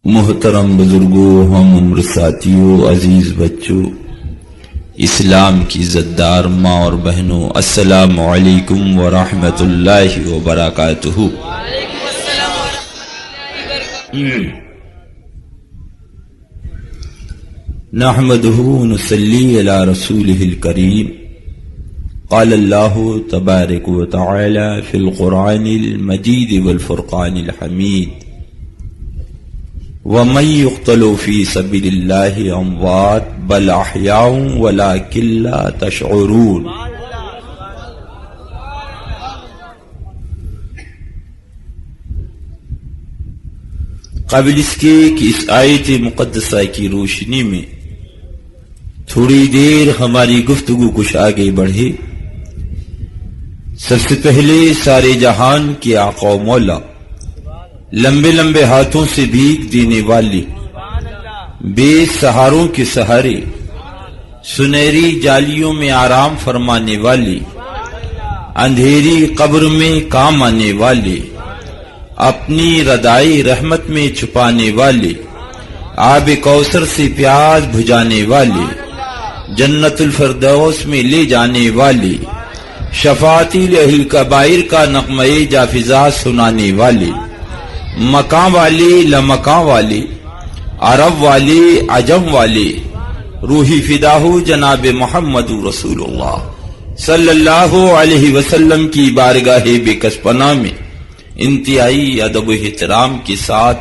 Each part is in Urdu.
محترم بزرگوں، ہم عمر ساتھیوں، عزیز بچوں، اسلام کی عزتدار ماں اور بہنوں، السلام علیکم ورحمۃ اللہ وبرکاتہ۔ نحمدہ ونصلی علی رسولہ الکریم۔ قال اللہ تبارک وتعالی فی القرآن المجید والفرقان الحمید: وَمَن يُقْتَلُ فِي سَبِيلِ اللَّهِ أَمْوَاتٌ بَلْ أَحْيَاءٌ وَلَٰكِن لَّا تَشْعُرُونَ۔ قبل اس کے کہ اس آیت مقدسہ کی روشنی میں تھوڑی دیر ہماری گفتگو کچھ آگے بڑھے، سب سے پہلے سارے جہان کے آقا و مولا، لمبے لمبے ہاتھوں سے بھیک دینے والی، بے سہاروں کے سہارے، سنہری جالیوں میں آرام فرمانے والی، اندھیری قبر میں کام آنے والے، اپنی ردائی رحمت میں چھپانے والے، آب کوثر سے پیاس بجھانے والے، جنت الفردوس میں لے جانے والے، شفاعتی لأہل الکبائر کا نغمہ جافزا سنانے والے، مکان والے لمکان والے، عرب والے عجم والے، روحی فدا ہو جناب محمد رسول اللہ صلی اللہ علیہ وسلم کی بارگاہ بکس پناہ میں انتہائی ادب و احترام کے ساتھ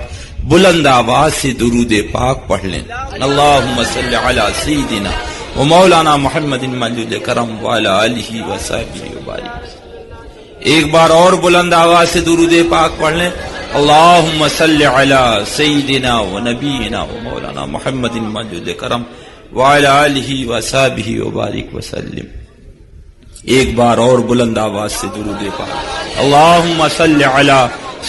بلند آواز سے درود پاک پڑھ لیں۔ اللہم صلی علی سیدنا و مولانا محمد مجید کرم وعلی آلہ وصحبہ وبارک۔ ایک بار اور بلند آواز سے درود پاک پڑھ لیں۔ اللہم صلی علی سیدنا و نبینا و مولانا محمد مجید کرم وعلی آلہ وصحبہ وبارک وسلم۔ ایک بار اور بلند آواز سے درود پاک۔ اللہم صلی علی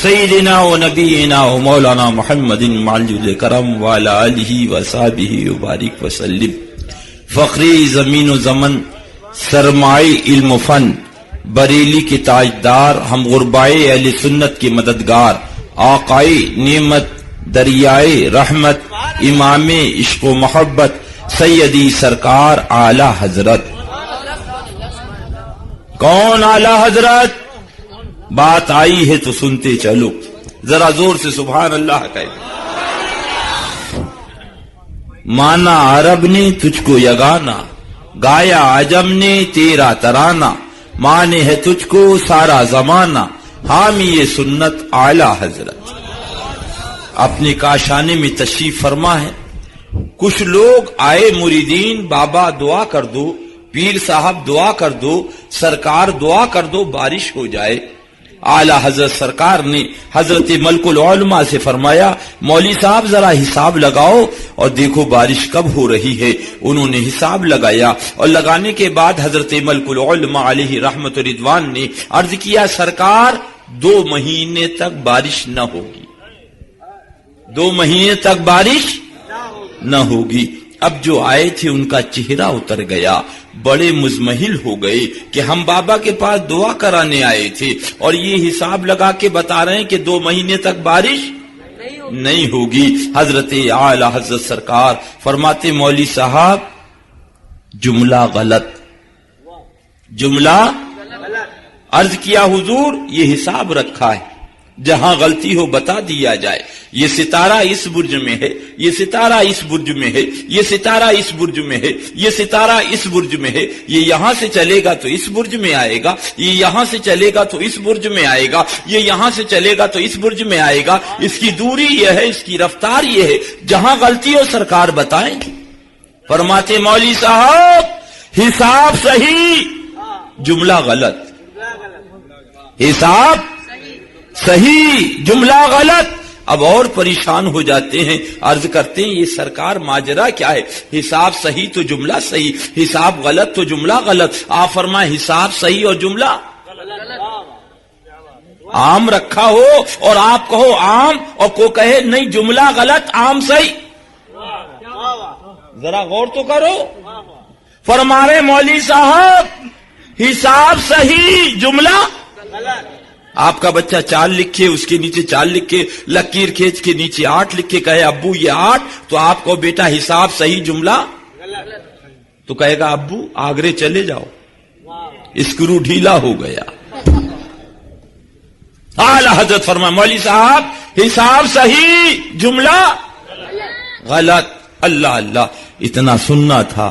سیدنا و نبینا و مولانا محمد مجید کرم وعلی آلہ وصحبہ وبارک وسلم۔ فخری زمین و زمن، سرمائی علم و فن، بریلی کے تاجدار، ہم غربائے اہل سنت کے مددگار، آقائے نعمت، دریائے رحمت، امام عشق و محبت، سیدی سرکار اعلی حضرت۔ کون اعلی حضرت؟ بات آئی ہے تو سنتے چلو، ذرا زور سے سبحان اللہ کہے۔ مانا عرب نے تجھ کو یگانا، گایا عجم نے تیرا ترانہ، مانے ہے تجھ کو سارا زمانہ، حامی سنت اعلی حضرت۔ اپنے کاشانے میں تشریف فرما ہے۔ کچھ لوگ آئے مریدین، بابا دعا کر دو، پیر صاحب دعا کر دو، سرکار دعا کر دو بارش ہو جائے۔ اعلی حضرت سرکار نے حضرت ملک العلماء سے فرمایا، مولوی صاحب ذرا حساب لگاؤ اور دیکھو بارش کب ہو رہی ہے۔ انہوں نے حساب لگایا اور لگانے کے بعد حضرت ملک العلماء علیہ رحمت و رضوان نے عرض کیا، سرکار 2 مہینے تک بارش نہ ہوگی، 2 مہینے تک بارش نہ ہوگی۔ اب جو آئے تھے ان کا چہرہ اتر گیا، بڑے مزمحل ہو گئے کہ ہم بابا کے پاس دعا کرانے آئے تھے اور یہ حساب لگا کے بتا رہے ہیں کہ 2 مہینے تک بارش نہیں ہوگی۔ حضرت اعلی حضرت سرکار فرماتے، مولوی صاحب جملہ غلط، جملہ عرض کیا حضور یہ حساب رکھا ہے، جہاں غلطی ہو بتا دیا جائے۔ یہ ستارہ اس برج میں ہے، یہ ستارہ اس برج میں ہے، یہ ستارہ اس برج میں ہے، یہ ستارہ اس برج میں ہے، یہ یہاں سے چلے گا تو اس برج میں آئے گا، یہ یہاں سے چلے گا تو اس برج میں آئے گا، یہ یہاں سے چلے گا تو اس برج میں آئے گا، اس کی دوری یہ ہے، اس کی رفتار یہ ہے، جہاں غلطی ہو سرکار بتائیں گے۔ فرماتے مولوی صاحب حساب صحیح، جملہ غلط، حساب صحیح، جملہ غلط۔ اب اور پریشان ہو جاتے ہیں، عرض کرتے ہیں یہ سرکار ماجرا کیا ہے؟ حساب صحیح تو جملہ صحیح، حساب غلط تو جملہ غلط۔ آپ فرمائیں حساب صحیح اور جملہ عام رکھا ہو اور آپ کہو عام اور کو کہے نہیں جملہ غلط عام صحیح، ذرا غور تو کرو۔ فرما رہے مولوی صاحب حساب صحیح جملہ آپ کا بچہ 4 لکھے، اس کے نیچے 4 لکھے، لکیر کھینچ کے نیچے 8 لکھے، کہے ابو یہ 8، تو آپ کو بیٹا حساب صحیح جملہ تو کہے گا ابو آگرے چلے جاؤ، اسکرو ڈھیلا ہو گیا۔ اعلی حضرت فرمایا مولوی صاحب حساب صحیح جملہ غلط۔ اللہ اللہ، اتنا سننا تھا،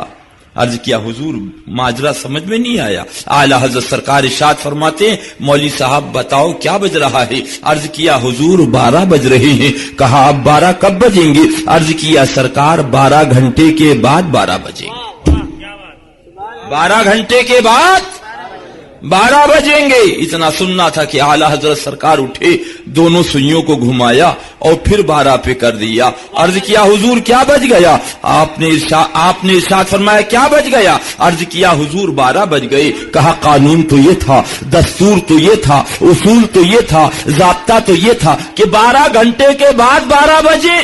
عرض کیا حضور ماجرا سمجھ میں نہیں آیا۔ اعلی حضرت سرکار ارشاد فرماتے ہیں مولوی صاحب بتاؤ کیا بج رہا ہے؟ عرض کیا حضور 12 بج رہے ہیں۔ کہا اب 12 کب بجیں گے؟ عرض کیا سرکار 12 گھنٹے کے بعد 12 بجیں گے، 12 گھنٹے کے بعد 12 بجیں گے۔ اتنا سننا تھا کہ اعلی حضرت سرکار اٹھے، دونوں سوئیوں کو گھمایا اور پھر 12 پہ کر دیا۔ عرض کیا حضور کیا بج گیا؟ آپ نے ارشاد فرمایا کیا بج گیا؟ عرض کیا حضور 12 بج گئے۔ کہا قانون تو یہ تھا، دستور تو یہ تھا، اصول تو یہ تھا، ضابطہ تو یہ تھا کہ 12 گھنٹے کے بعد 12 بجے۔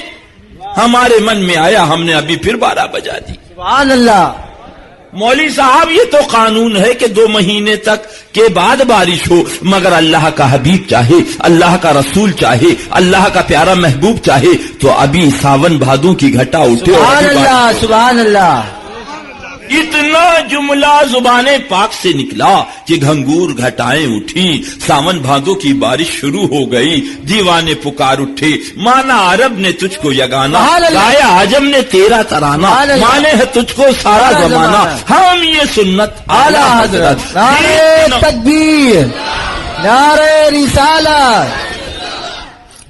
ہمارے من میں آیا، ہم نے ابھی پھر 12 بجا دی۔ سبحان اللہ۔ مولوی صاحب یہ تو قانون ہے کہ 2 مہینے تک کے بعد بارش ہو، مگر اللہ کا حبیب چاہے، اللہ کا رسول چاہے، اللہ کا پیارا محبوب چاہے تو ابھی ساون بھادوں کی گھٹا اٹھے۔ سبحان اللہ سبحان اللہ۔ اتنا جملہ زبان پاک سے نکلا کہ گھنگور گھٹائیں اٹھی، ساون بھادوں کی بارش شروع ہو گئی، دیوانے پکار اٹھے، مانا عرب نے تجھ کو یگانا، گایا عجم نے تیرا ترانہ، مانے ہے تجھ کو سارا زمانہ، ہم یہ سنت اعلی حضرت۔ نعرہ تکبیر، نعرہ رسالت۔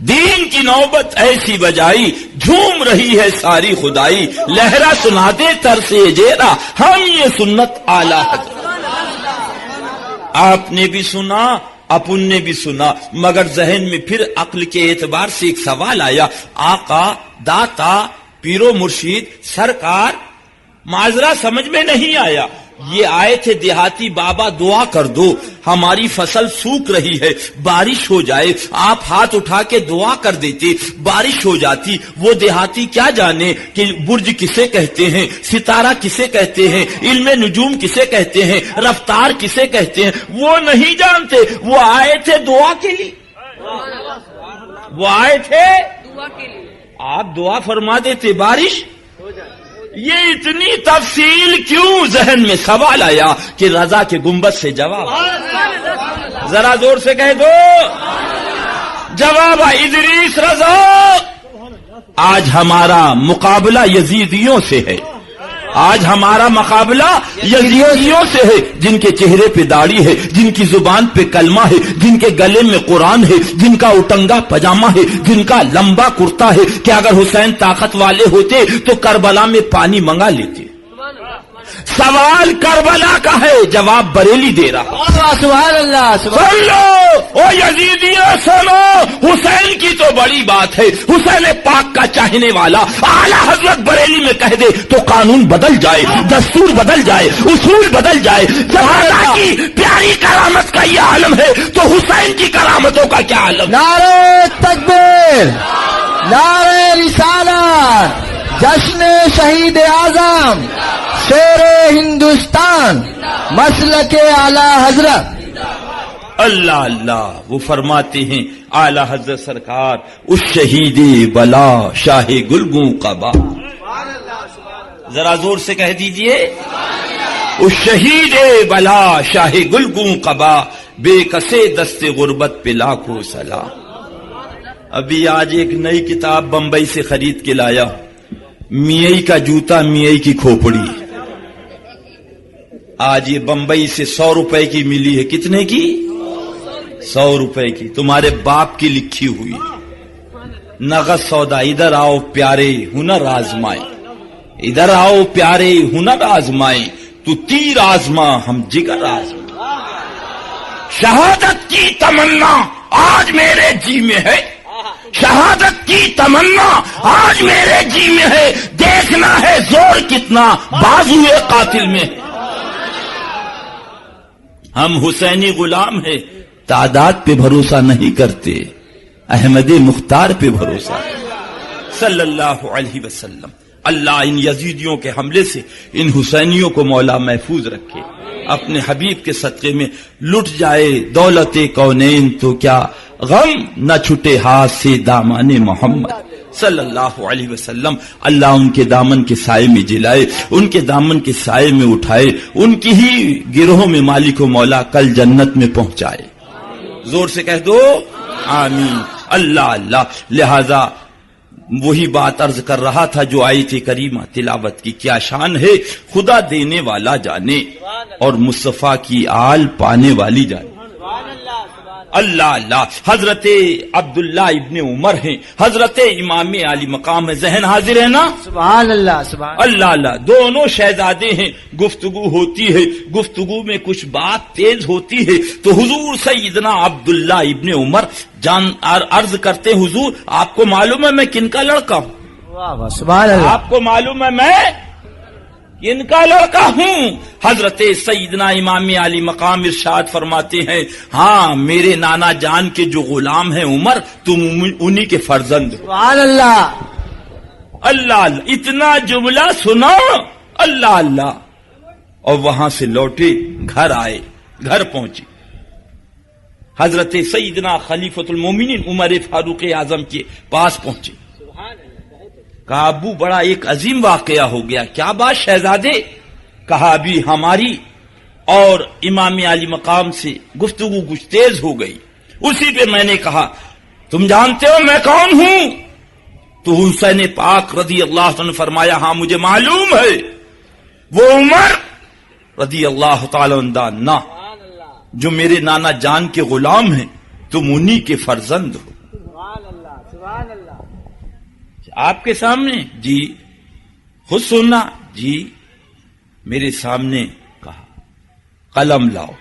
دین کی نوبت ایسی بجائی، جھوم رہی ہے ساری خدائی، لہرا سنا دے تر سے جیرا، ہم یہ سنت اعلی حضرت۔ آپ نے بھی سنا، اپن نے بھی سنا، مگر ذہن میں پھر عقل کے اعتبار سے ایک سوال آیا، آقا داتا پیر و مرشید سرکار معذرہ سمجھ میں نہیں آیا، یہ آئے تھے دیہاتی بابا دعا کر دو، ہماری فصل سوکھ رہی ہے، بارش ہو جائے، آپ ہاتھ اٹھا کے دعا کر دیتے، بارش ہو جاتی۔ وہ دیہاتی کیا جانے کہ برج کسے کہتے ہیں، ستارہ کسے کہتے ہیں، علم نجوم کسے کہتے ہیں، رفتار کسے کہتے ہیں، وہ نہیں جانتے، وہ آئے تھے دعا کے لیے، وہ آئے تھے آپ دعا فرما دیتے بارش۔ یہ اتنی تفصیل کیوں؟ ذہن میں سوال آیا کہ رضا کے گنبد سے جواب، ذرا زور سے کہہ دو جواب ادریس رضا۔ آج ہمارا مقابلہ یزیدیوں سے ہے، آج ہمارا مقابلہ یزیدیوں سے ہے، جن کے چہرے پہ داڑھی ہے، جن کی زبان پہ کلمہ ہے، جن کے گلے میں قرآن ہے، جن کا اٹنگا پجامہ ہے، جن کا لمبا کرتا ہے کہ اگر حسین طاقت والے ہوتے تو کربلا میں پانی منگا لیتے۔ سوال کربلا کا ہے، جواب بریلی دے رہا۔ سبحان اللہ سبحان سن لو او یزیدیوں سنو، حسین کی تو بڑی بات ہے، حسین پاک کا چاہنے والا اعلی حضرت بریلی میں کہہ دے تو قانون بدل جائے، دستور بدل جائے، اصول بدل جائے۔ جب اللہ کی پیاری کرامت کا یہ عالم ہے تو حسین کی کرامتوں کا کیا عالم؟ نعرہ تکبیر، نعرہ رسالت، جشن شہید اعظم، شیر ہندوستان، مسلک اعلی حضرت۔ اللہ اللہ، وہ فرماتے ہیں اعلی حضرت سرکار اس شہید بلا شاہ گلگوں قبا، ذرا زور سے کہہ دیجئے، اس شہید بلا شاہ گلگوں قبا، بے کسے دست غربت پہ لاکھوں سلام۔ ابھی آج ایک نئی کتاب بمبئی سے خرید کے لایا، میائی کا جوتا میائی کی کھوپڑی، آج یہ بمبئی سے 100 روپے کی ملی ہے۔ کتنے کی؟ 100 روپے کی، تمہارے باپ کی لکھی ہوئی، نغد سودا۔ ادھر آؤ پیارے ہنر آزمائیں، ادھر آؤ پیارے ہنر آزمائیں، تو تیر آزما ہم جگر آزما۔ شہادت کی تمنا آج میرے جی میں ہے، شہادت کی تمنا آج میرے جی میں ہے، دیکھنا ہے زور کتنا بازوئے قاتل میں۔ ہم حسینی غلام ہیں، تعداد پہ بھروسہ نہیں کرتے، احمد مختار پہ بھروسہ صلی اللہ علیہ وسلم۔ اللہ ان یزیدیوں کے حملے سے ان حسینیوں کو مولا محفوظ رکھے، اپنے حبیب کے صدقے میں لٹ جائے دولت کونین تو کیا غم نہ چھٹے ہاتھ سے دامان محمد صلی اللہ علیہ وسلم. اللہ ان کے دامن کے سائے میں جلائے, ان کے دامن کے سائے میں اٹھائے, ان کی ہی گروہوں میں مالک و مولا کل جنت میں پہنچائے. زور سے کہہ دو آمین. اللہ اللہ. لہذا وہی بات عرض کر رہا تھا جو آیت کریمہ تلاوت کی. کیا شان ہے خدا دینے والا جانے اور مصطفیٰ کی آل پانے والی جانے. اللہ اللہ. حضرت عبداللہ ابن عمر ہیں, حضرت امام علی مقام ہے. ذہن حاضر ہے نا؟ سبحان اللہ سبحان اللہ اللہ. دونوں شہزادے ہیں, گفتگو ہوتی ہے, گفتگو میں کچھ بات تیز ہوتی ہے تو حضور سیدنا عبداللہ ابن عمر جان عرض کرتے, حضور آپ کو معلوم ہے میں کن کا لڑکا ہوں؟ واہ واہ سبحان اللہ. آپ کو معلوم ہے میں کن کا لڑکا ہوں؟ حضرت سیدنا امام علی مقام ارشاد فرماتے ہیں, ہاں میرے نانا جان کے جو غلام ہیں عمر, تم انہی کے فرزند ہو. سبحان اللہ. اللہ اللہ. اتنا جملہ سنا, اللہ اللہ. اور وہاں سے لوٹے, گھر آئے, گھر پہنچے. حضرت سیدنا خلیفۃ المومنین عمر فاروق اعظم کے پاس پہنچے. کہا ابو بڑا ایک عظیم واقعہ ہو گیا. کیا بات شہزادے؟ کہا ابھی ہماری اور امام علی مقام سے گفتگو کچھ تیز ہو گئی, اسی پہ میں نے کہا تم جانتے ہو میں کون ہوں؟ تو حسین پاک رضی اللہ عنہ نے فرمایا ہاں مجھے معلوم ہے, وہ عمر رضی اللہ تعالی عنہ جو میرے نانا جان کے غلام ہیں, تم انہی کے فرزند ہو. آپ کے سامنے؟ جی. خود سننا؟ جی. میرے سامنے کہا قلم لاؤ,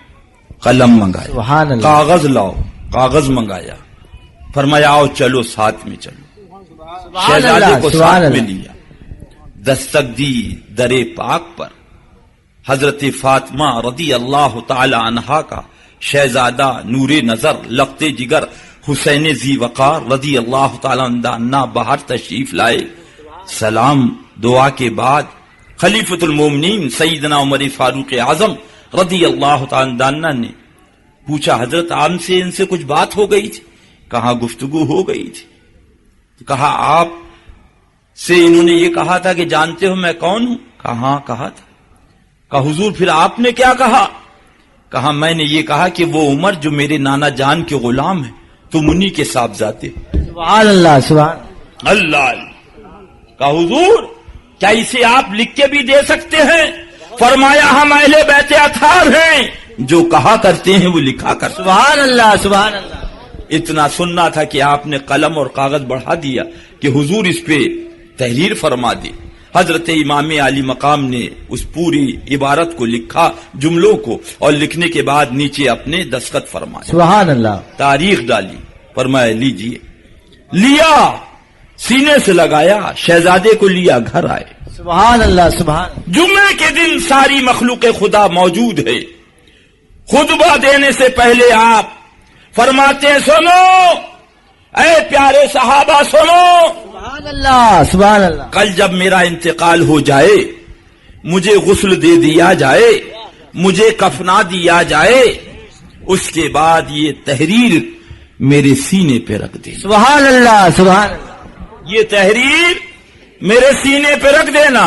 قلم منگایا. سبحان اللہ. کاغذ لاؤ, کاغذ منگایا. فرمایا آؤ چلو ساتھ میں چلو. شہزادے کو ساتھ میں لیا, دستک دی در پاک پر. حضرت فاطمہ رضی اللہ تعالی عنہا کا شہزادہ نور نظر لقتے جگر حسین ذی وقار رضی اللہ تعالی عنہ باہر تشریف لائے. سلام دعا کے بعد خلیفۃ المومنین سیدنا عمر فاروق اعظم رضی اللہ تعالی عنہ نے پوچھا حضرت عام سے ان سے کچھ بات ہو گئی تھی؟ کہاں گفتگو ہو گئی تھی. کہا آپ سے انہوں نے یہ کہا تھا کہ جانتے ہو میں کون ہوں؟ کہاں کہا تھا. کہا حضور پھر آپ نے کیا کہا؟ کہا میں نے یہ کہا کہ وہ عمر جو میرے نانا جان کے غلام ہیں تم انہی کے صاحبزادے. سبحان اللہ سبحان اللہ. کہا حضور کیا اسے آپ لکھ کے بھی دے سکتے ہیں؟ فرمایا ہم اہل بیت اطہار ہیں, جو کہا کرتے ہیں وہ لکھا کرتے. سبحان اللہ سبحان اللہ. اتنا سننا تھا کہ آپ نے قلم اور کاغذ بڑھا دیا کہ حضور اس پہ تحریر فرما دی. حضرت امام علی مقام نے اس پوری عبارت کو لکھا, جملوں کو, اور لکھنے کے بعد نیچے اپنے دستخط فرمائے. سبحان اللہ. تاریخ ڈالی. فرمایا لیجئے. لیا, سینے سے لگایا, شہزادے کو لیا, گھر آئے. سبحان اللہ سبحان. جمعے کے دن ساری مخلوق خدا موجود ہے. خطبہ دینے سے پہلے آپ فرماتے ہیں سنو اے پیارے صحابہ سنو, سبحان اللہ سبحان اللہ. کل جب میرا انتقال ہو جائے, مجھے غسل دے دیا جائے, مجھے کفنا دیا جائے, اس کے بعد یہ تحریر میرے سینے پہ رکھ دے. سبحان اللہ سبحان اللہ. یہ تحریر میرے سینے پہ رکھ دینا.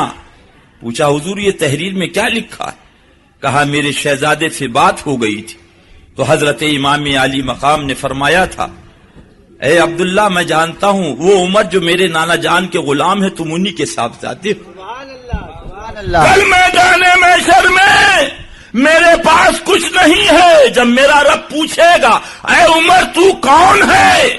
پوچھا حضور یہ تحریر میں کیا لکھا ہے؟ کہا میرے شہزادے سے بات ہو گئی تھی تو حضرت امام علی مقام نے فرمایا تھا اے عبداللہ میں جانتا ہوں وہ عمر جو میرے نانا جان کے غلام ہیں تم انہی کے صاحبزادے ہو. سبحان اللہ سبحان اللہ. کل میدان محشر میں میرے پاس کچھ نہیں ہے. جب میرا رب پوچھے گا اے عمر تو کون ہے,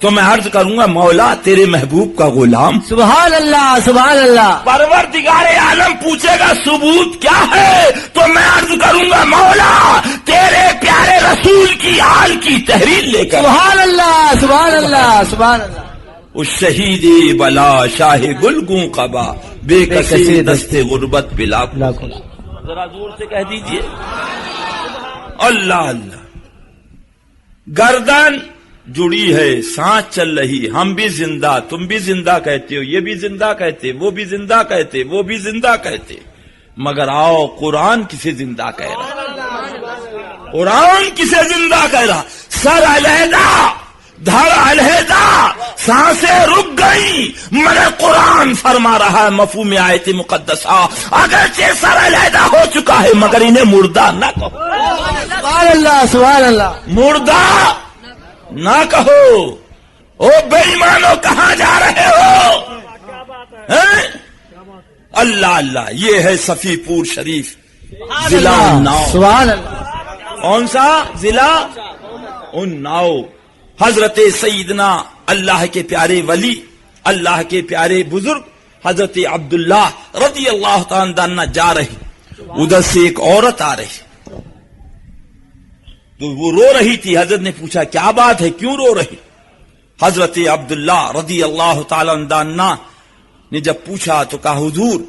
تو میں عرض کروں گا مولا تیرے محبوب کا غلام. سبحان اللہ سبحان اللہ. پروردگار عالم پوچھے گا ثبوت کیا ہے, تو میں عرض کروں گا مولا تیرے پیارے رسول کی آل کی تحریر لے کر. سبحان اللہ سبحان اللہ سبحان اللہ. اس شہید بلا شاہ گلگوں قبا بے کسی دستے غربت پلا. ذرا زور سے کہہ دیجئے اللہ اللہ. گردن جڑی ہے, سانس چل رہی, ہم بھی زندہ, تم بھی زندہ کہتے ہو, یہ بھی زندہ کہتے, وہ بھی زندہ کہتے, وہ بھی زندہ کہتے, مگر آؤ قرآن کسے زندہ کہہ رہا ہے. قرآن کسے زندہ کہہ رہا؟ سر علیحدہ، دھڑ علیحدہ، سانسیں رک گئی، مگر قرآن فرما رہا ہے مفہوم آیت مقدسہ، اگرچہ سر علیحدہ ہو چکا ہے مگر انہیں مردہ نہ کہو، سبحان اللہ سبحان اللہ. مردہ نہ کہو. او بے ایمانو کہاں جا رہے ہو؟ ہیں؟ اللہ اللہ. یہ ہے صفی پور شریف ضلع اناؤ. سبحان اللہ. کون سا ضلع؟ اناؤ. حضرت سیدنا اللہ کے پیارے ولی، اللہ کے پیارے بزرگ حضرت عبداللہ رضی اللہ تعالیٰ عنہ جا رہے، ادھر سے ایک عورت آ رہی تو وہ رو رہی تھی. حضرت نے پوچھا کیا بات ہے، کیوں رو رہی؟ حضرت عبداللہ رضی اللہ تعالیٰ عنہ نے جب پوچھا تو کہا حضور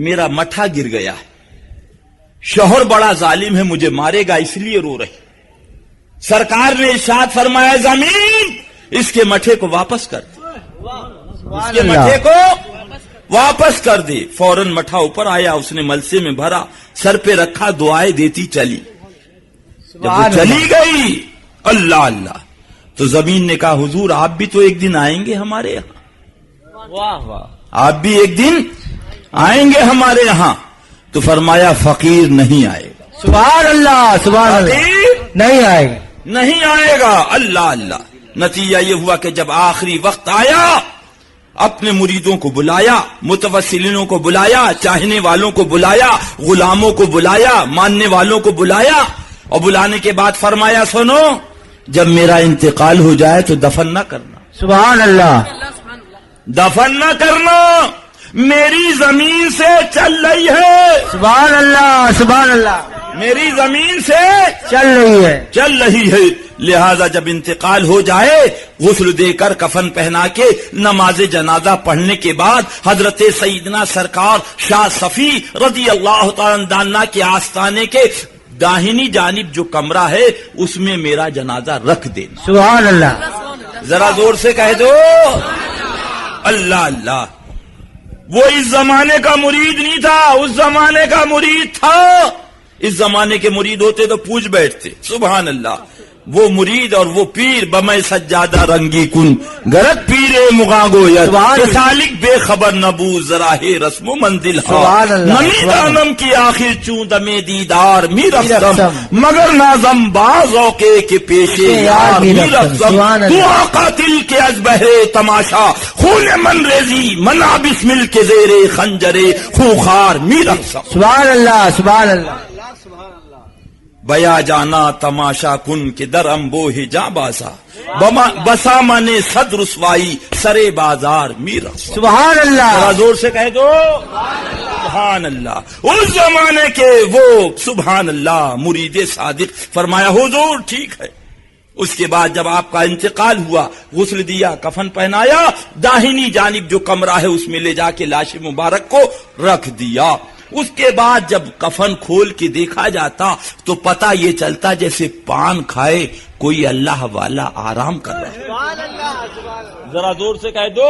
میرا مٹھا گر گیا ہے، شوہر بڑا ظالم ہے، مجھے مارے گا اس لیے رو رہی. سرکار نے ارشاد فرمایا زمین اس کے مٹھے کو واپس کر دے، اس کے مٹھے کو واپس کر دے. فوراً مٹھا اوپر آیا، اس نے ملسے میں بھرا، سر پہ رکھا، دعائیں دیتی چلی. جب وہ چلی گئی اللہ اللہ تو زمین نے کہا حضور آپ بھی تو ایک دن آئیں گے ہمارے یہاں، واہ واہ. آپ بھی ایک دن آئیں گے ہمارے یہاں. تو فرمایا فقیر نہیں آئے گا. سبحان اللہ سبحان اللہ. فقیر نہیں آئے گا. نہیں آئے گا. اللہ اللہ. نتیجہ یہ ہوا کہ جب آخری وقت آیا اپنے مریدوں کو بلایا، متوسلینوں کو بلایا، چاہنے والوں کو بلایا، غلاموں کو بلایا، ماننے والوں کو بلایا، اور بلانے کے بعد فرمایا سنو جب میرا انتقال ہو جائے تو دفن نہ کرنا، سبحان اللہ. دفن نہ کرنا، میری زمین سے چل رہی ہے، سبحان اللہ سبحان اللہ. میری زمین سے چل رہی ہے. چل رہی ہے. لہذا جب انتقال ہو جائے غسل دے کر کفن پہنا کے نماز جنازہ پڑھنے کے بعد حضرت سیدنا سرکار شاہ صفی رضی اللہ تعالی عنہ کے آستانے کے داہنی جانب جو کمرہ ہے اس میں میرا جنازہ رکھ دینا. سبحان اللہ. ذرا زور سے کہہ دو اللہ اللہ. وہ اس زمانے کا مرید نہیں تھا، اس زمانے کا مرید تھا. اس زمانے کے مرید ہوتے تو پوچھ بیٹھتے. سبحان اللہ. وہ مرید اور وہ پیر بمے سجادہ رنگی کن گرت پیرے مغاں گویت سالک بے خبر نبو ذراہ رسم و منزل ہا نمی دانم کی آخر چون دم دیدار می رفتم مگر نازم باز اوکے کے پیشے یار می رفتم. تو قاتل کے از بہرے تماشا خون من ریزی منا بسمل کے زیر خنجرے خوخار می رفتم. سبحان اللہ سبحان اللہ. بیا جانا تماشا کن کے در امبوہ جا بازا بسا مانے صد رسوائی سرے بازار میرا. سبحان اللہ. زور سے کہہ دو سبحان اللہ. اس زمانے کے وہ سبحان اللہ مرید صادق. فرمایا حضور ٹھیک ہے. اس کے بعد جب آپ کا انتقال ہوا غسل دیا، کفن پہنایا، داہنی جانب جو کمرہ ہے اس میں لے جا کے لاش مبارک کو رکھ دیا. اس کے بعد جب کفن کھول کے دیکھا جاتا تو پتہ یہ چلتا جیسے پان کھائے کوئی اللہ والا آرام کر رہا ہے. ذرا زور سے کہہ دو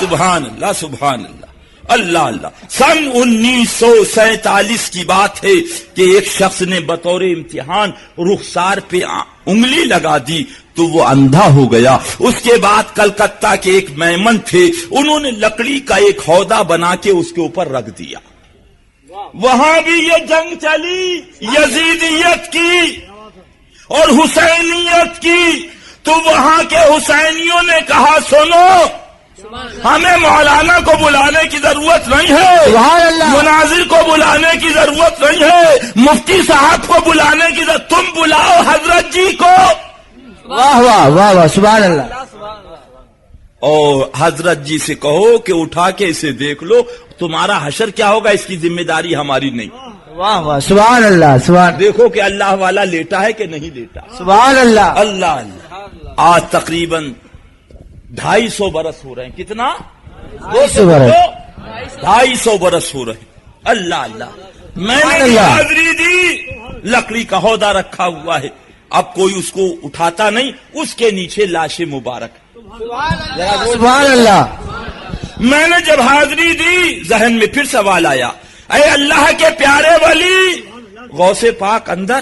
سبحان اللہ سبحان اللہ. اللہ اللہ. سن 1947 کی بات ہے کہ ایک شخص نے بطور امتحان رخسار پہ انگلی لگا دی تو وہ اندھا ہو گیا. اس کے بعد کلکتہ کے ایک میمن تھے، انہوں نے لکڑی کا ایک ہودہ بنا کے اس کے اوپر رکھ دیا. وہاں بھی یہ جنگ چلی یزیدیت کی اور حسینیت کی. تو وہاں کے حسینیوں نے کہا سنو ہمیں مولانا کو بلانے کی ضرورت نہیں ہے، مناظر کو بلانے کی ضرورت نہیں ہے، مفتی صاحب کو بلانے کی ضرورت، تم بلاؤ حضرت جی کو. واہ واہ واہ واہ سبحان اللہ. اور حضرت جی سے کہو کہ اٹھا کے اسے دیکھ لو، تمہارا حشر کیا ہوگا اس کی ذمہ داری ہماری نہیں. واہ واہ سبحان اللہ سبحان. دیکھو کہ اللہ والا لیٹا ہے کہ نہیں لیٹا. سبحان اللہ. اللہ اللہ. آج تقریباً 250 برس ہو رہے ہیں. کتنا؟ 250 برس ہو رہے ہیں. اللہ اللہ. میں نے حاضری دی، لکڑی کا ہودہ رکھا ہوا ہے، اب کوئی اس کو اٹھاتا نہیں، اس کے نیچے لاش مبارک. سبحان اللہ. میں نے جب حاضری دی ذہن میں پھر سوال آیا، اے اللہ کے پیارے ولی، غوث پاک اندر،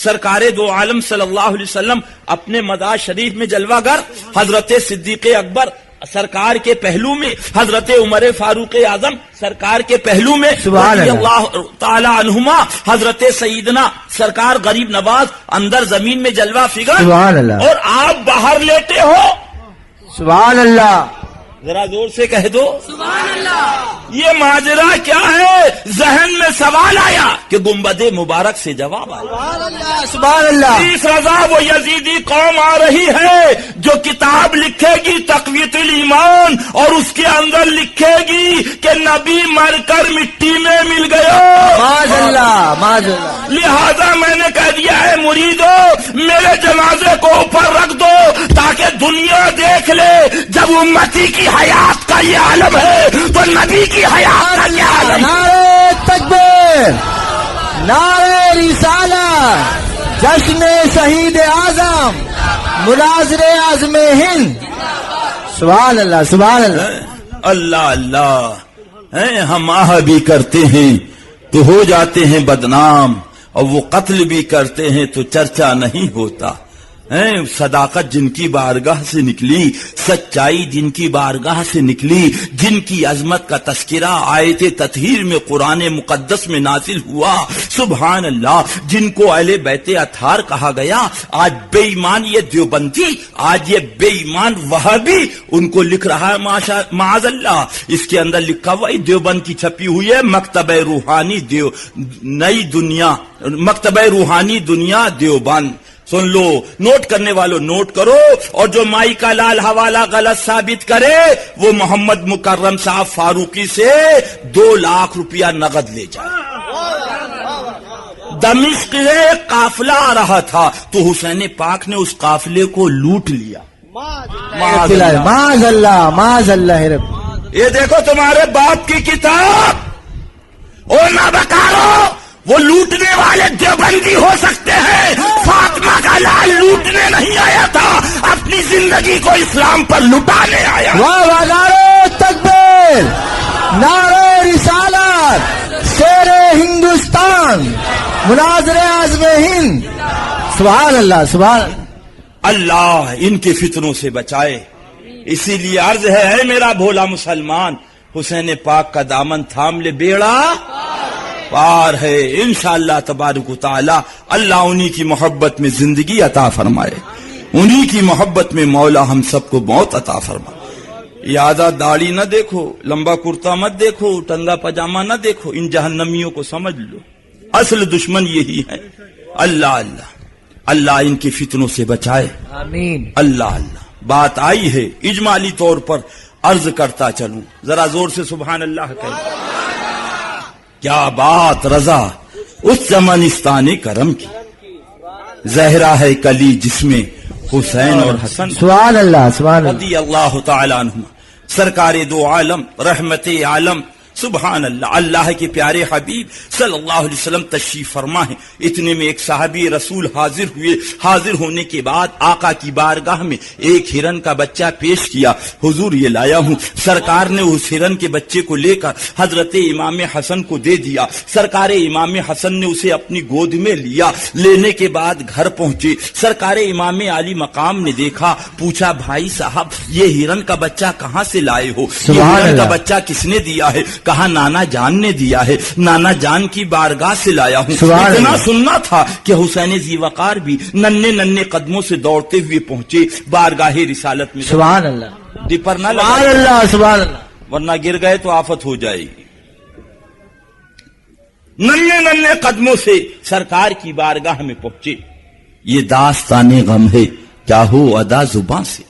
سرکار دو عالم صلی اللہ علیہ وسلم اپنے مزار شریف میں جلوہ گر حضرت صدیق اکبر سرکار کے پہلو میں، حضرت عمر فاروق اعظم سرکار کے پہلو میں، سبحان رضی اللہ اللہ تعالی عنہما حضرت سیدنا سرکار غریب نواز اندر زمین میں جلوہ فگر، سبحان اللہ اور آپ باہر لیٹے ہو. سبحان اللہ ذرا زور سے کہہ دو سبحان اللہ. یہ ماجرا کیا ہے؟ ذہن میں سوال آیا کہ گنبد مبارک سے جواب آیا. سبحان اللہ اس رضا وہ یزیدی قوم آ رہی ہے جو کتاب لکھے گی تقویت الایمان، اور اس کے اندر لکھے گی کہ نبی مر کر مٹی میں مل گئے. معاذ اللہ معاذ اللہ. لہذا میں نے کہہ دیا ہے مریدو، میرے جنازے کو اوپر رکھ دو تاکہ دنیا دیکھ لے جب امتی کی حیات کا یہ عالم ہے تو نبی کی حیات کا کیا عالم. نعرہ تکبیر، نعرہ رسالت، جشن شہید اعظم، مناظر اعظم ہند. سبحان اللہ سبحان اللہ. اللہ اللہ. ہم آہ بھی کرتے ہیں تو ہو جاتے ہیں بدنام، اور وہ قتل بھی کرتے ہیں تو چرچا نہیں ہوتا. صداقت جن کی بارگاہ سے نکلی، سچائی جن کی بارگاہ سے نکلی، جن کی عظمت کا تذکرہ آیت تطہیر میں قرآن مقدس میں نازل ہوا، سبحان اللہ، جن کو اہل بیت اطہار کہا گیا، آج بے ایمان یہ دیوبندی، آج یہ بے ایمان وہابی ان کو لکھ رہا ہے معاذ اللہ. اس کے اندر لکھا ہوا دیوبند کی چھپی ہوئی ہے مکتبہ روحانی نئی دنیا، مکتبہ روحانی دنیا دیوبند. سن لو، نوٹ کرنے والوں نوٹ کرو، اور جو مائی کا لال حوالہ غلط ثابت کرے وہ محمد مکرم صاحب فاروقی سے 2 لاکھ روپیہ نقد لے جائے. دمشق سے ایک قافلہ آ رہا تھا تو حسین پاک نے اس قافلے کو لوٹ لیا. معاذ اللہ معاذ اللہ رب. یہ دیکھو تمہارے باپ کی کتاب، اور نہ بکارو، وہ لوٹنے والے دیوبندی ہو سکتے ہیں، فاطمہ کا لال لوٹنے نہیں آیا تھا، اپنی زندگی کو اسلام پر لٹانے آیا. واہ واہ. نعرہ تکبیر، نعرہ رسالت، شیر ہندوستان، مناظر اعظم ہند. سبحان اللہ سبحان اللہ. اللہ ان کے فتنوں سے بچائے. اسی لیے عرض ہے اے میرا بھولا مسلمان، حسین پاک کا دامن تھام لے، بیڑا پار ہے انشاءاللہ تبارک و تعالی. اللہ انہی کی محبت میں زندگی عطا فرمائے، انہی کی محبت میں مولا ہم سب کو موت عطا فرمائے. یہ آزاد داڑھی نہ دیکھو، لمبا کرتا مت دیکھو، ٹنگا پاجامہ نہ دیکھو، ان جہنمیوں کو سمجھ لو اصل دشمن یہی ہے. اللہ اللہ اللہ ان کے فتنوں سے بچائے. آمین. اللہ اللہ. بات آئی ہے اجمالی طور پر عرض کرتا چلوں، ذرا زور سے سبحان اللہ کہیں. کیا بات رضا اس زمانستان کرم کی، زہرا ہے کلی جس میں حسین اور حسن. سبحان اللہ سبحان اللہ. رضی اللہ تعالی عنہما، سرکار دو عالم، رحمت عالم، سبحان اللہ. اللہ کے پیارے حبیب صلی اللہ علیہ وسلم تشریف فرما ہے. اتنے میں ایک صحابی رسول حاضر ہوئے. حاضر ہونے کے بعد آقا کی بارگاہ میں ایک ہرن کا بچہ پیش کیا. حضور یہ لایا ہوں. سرکار نے اس ہرن کے بچے کو لے کر حضرت امام حسن کو دے دیا. سرکار امام حسن نے اسے اپنی گود میں لیا. لینے کے بعد گھر پہنچے. سرکار امام علی مقام نے دیکھا، پوچھا بھائی صاحب یہ ہرن کا بچہ کہاں سے لائے ہو؟ یہ ہرن کا بچہ کس نے دیا ہے؟ کہا نانا جان نے دیا ہے، نانا جان کی بارگاہ سے لایا ہوں. اتنا سننا تھا کہ حسین ذی وقار بھی ننھے ننھے قدموں سے دوڑتے ہوئے پہنچے بارگاہ رسالت میں. سبحان اللہ ڈپر نہ سبحان اللہ سبحان اللہ. ورنہ گر گئے تو آفت ہو جائے گی. ننھے ننھے قدموں سے سرکار کی بارگاہ میں پہنچے. یہ داستان غم ہے کیا ہو ادا زباں سے،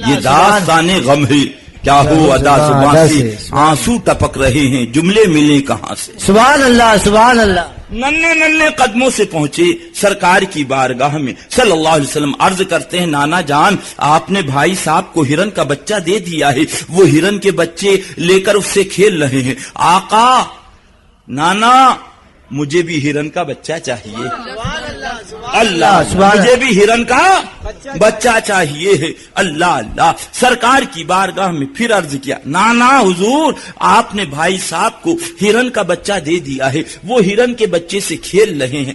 یہ داستان غم ہے کیا ہو ادا زباں سے، آنسو ٹپک رہے ہیں جملے ملے کہاں سے. سبحان اللہ سبحان اللہ. ننھے ننھے قدموں سے پہنچے سرکار کی بارگاہ میں. صلی اللہ علیہ وسلم عرض کرتے ہیں نانا جان آپ نے بھائی صاحب کو ہرن کا بچہ دے دیا ہے، وہ ہرن کے بچے لے کر اس سے کھیل رہے ہیں. آقا نانا مجھے بھی ہرن کا بچہ چاہیے. اللہ مجھے بھی ہرن کا بچہ چاہیے ہے. اللہ اللہ. سرکار کی بارگاہ میں پھر عرض کیا نانا حضور آپ نے بھائی صاحب کو ہرن کا بچہ دے دیا ہے، وہ ہرن کے بچے سے کھیل رہے ہیں.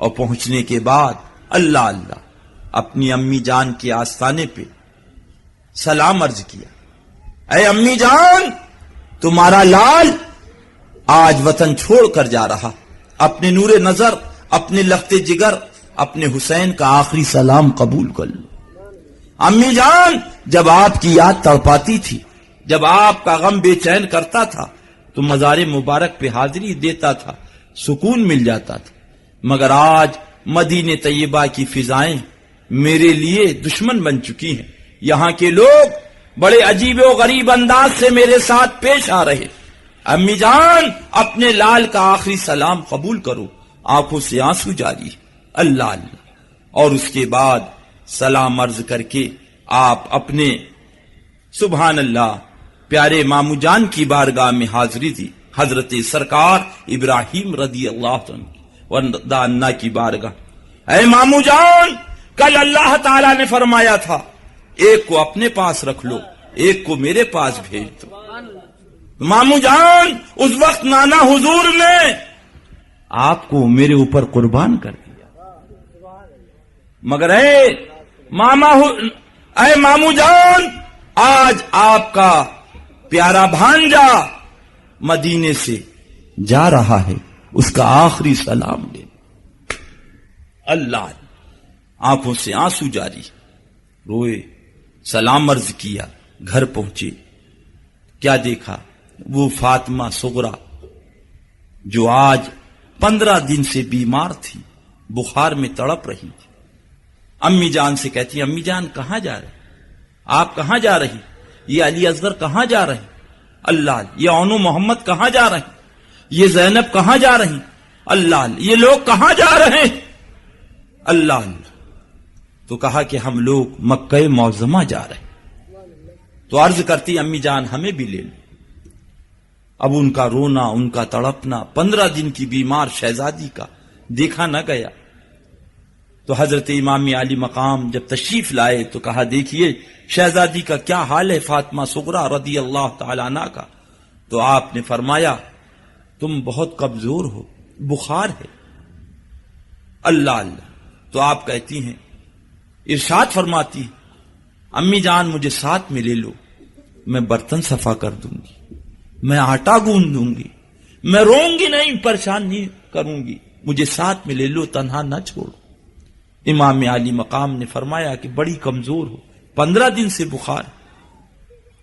اور پہنچنے کے بعد اللہ اللہ اپنی امی جان کے آستانے پہ سلام عرض کیا، اے امی جان، تمہارا لال آج وطن چھوڑ کر جا رہا، اپنے نور نظر، اپنے لخت جگر، اپنے حسین کا آخری سلام قبول کر لو۔ امی جان، جب آپ کی یاد تڑپاتی تھی، جب آپ کا غم بے چین کرتا تھا تو مزار مبارک پہ حاضری دیتا تھا، سکون مل جاتا تھا، مگر آج مدینہ طیبہ کی فضائیں میرے لیے دشمن بن چکی ہیں۔ یہاں کے لوگ بڑے عجیب و غریب انداز سے میرے ساتھ پیش آ رہے۔ امی جان، اپنے لال کا آخری سلام قبول کرو۔ آنکھوں سے آنسو جاری، اللہ اللہ، اور اس کے بعد سلام عرض کر کے آپ اپنے سبحان اللہ پیارے مامو جان کی بارگاہ میں حاضری دی، حضرت سرکار ابراہیم رضی اللہ عنہ کی بارگاہ۔ اے مامو جان، کل اللہ تعالیٰ نے فرمایا تھا ایک کو اپنے پاس رکھ لو، ایک کو میرے پاس بھیج دو۔ مامو جان، اس وقت نانا حضور نے آپ کو میرے اوپر قربان کر دیا، مگر اے مامو جان، آج آپ کا پیارا بھانجا مدینے سے جا رہا ہے، اس کا آخری سلام لے۔ اللہ، آنکھوں سے آنسو جاری، روئے، سلام عرض کیا، گھر پہنچے، کیا دیکھا؟ وہ فاطمہ صغرا جو آج 15 دن سے بیمار تھی، بخار میں تڑپ رہی تھی، امی جان سے کہتی، امی جان کہاں جا رہے؟ آپ کہاں جا رہی؟ یہ علی اصغر کہاں جا رہے؟ اللہ، یہ اونو محمد کہاں جا رہے؟ یہ زینب کہاں جا رہی؟ اللہ، یہ لوگ کہاں جا رہے؟ اللہ، تو کہا کہ ہم لوگ مکہ معظمہ جا رہے۔ تو عرض کرتی، امی جان ہمیں بھی لے لو۔ اب ان کا رونا، ان کا تڑپنا 15 دن کی بیمار شہزادی کا دیکھا نہ گیا۔ تو حضرت امام علی مقام جب تشریف لائے تو کہا، دیکھیے شہزادی کا کیا حال ہے، فاطمہ صغرا رضی اللہ تعالیٰ عنہ کا۔ تو آپ نے فرمایا، تم بہت کمزور ہو، بخار ہے۔ اللہ اللہ، تو آپ کہتی ہیں، ارشاد فرماتی، امی جان مجھے ساتھ میں لے لو، میں برتن صفا کر دوں گی، میں آٹا گوندھ دوں گی، میں روؤں گی نہیں، پریشان نہیں کروں گی، مجھے ساتھ میں لے لو، تنہا نہ چھوڑو۔ امام علی مقام نے فرمایا کہ بڑی کمزور ہو، 15 دن سے بخار۔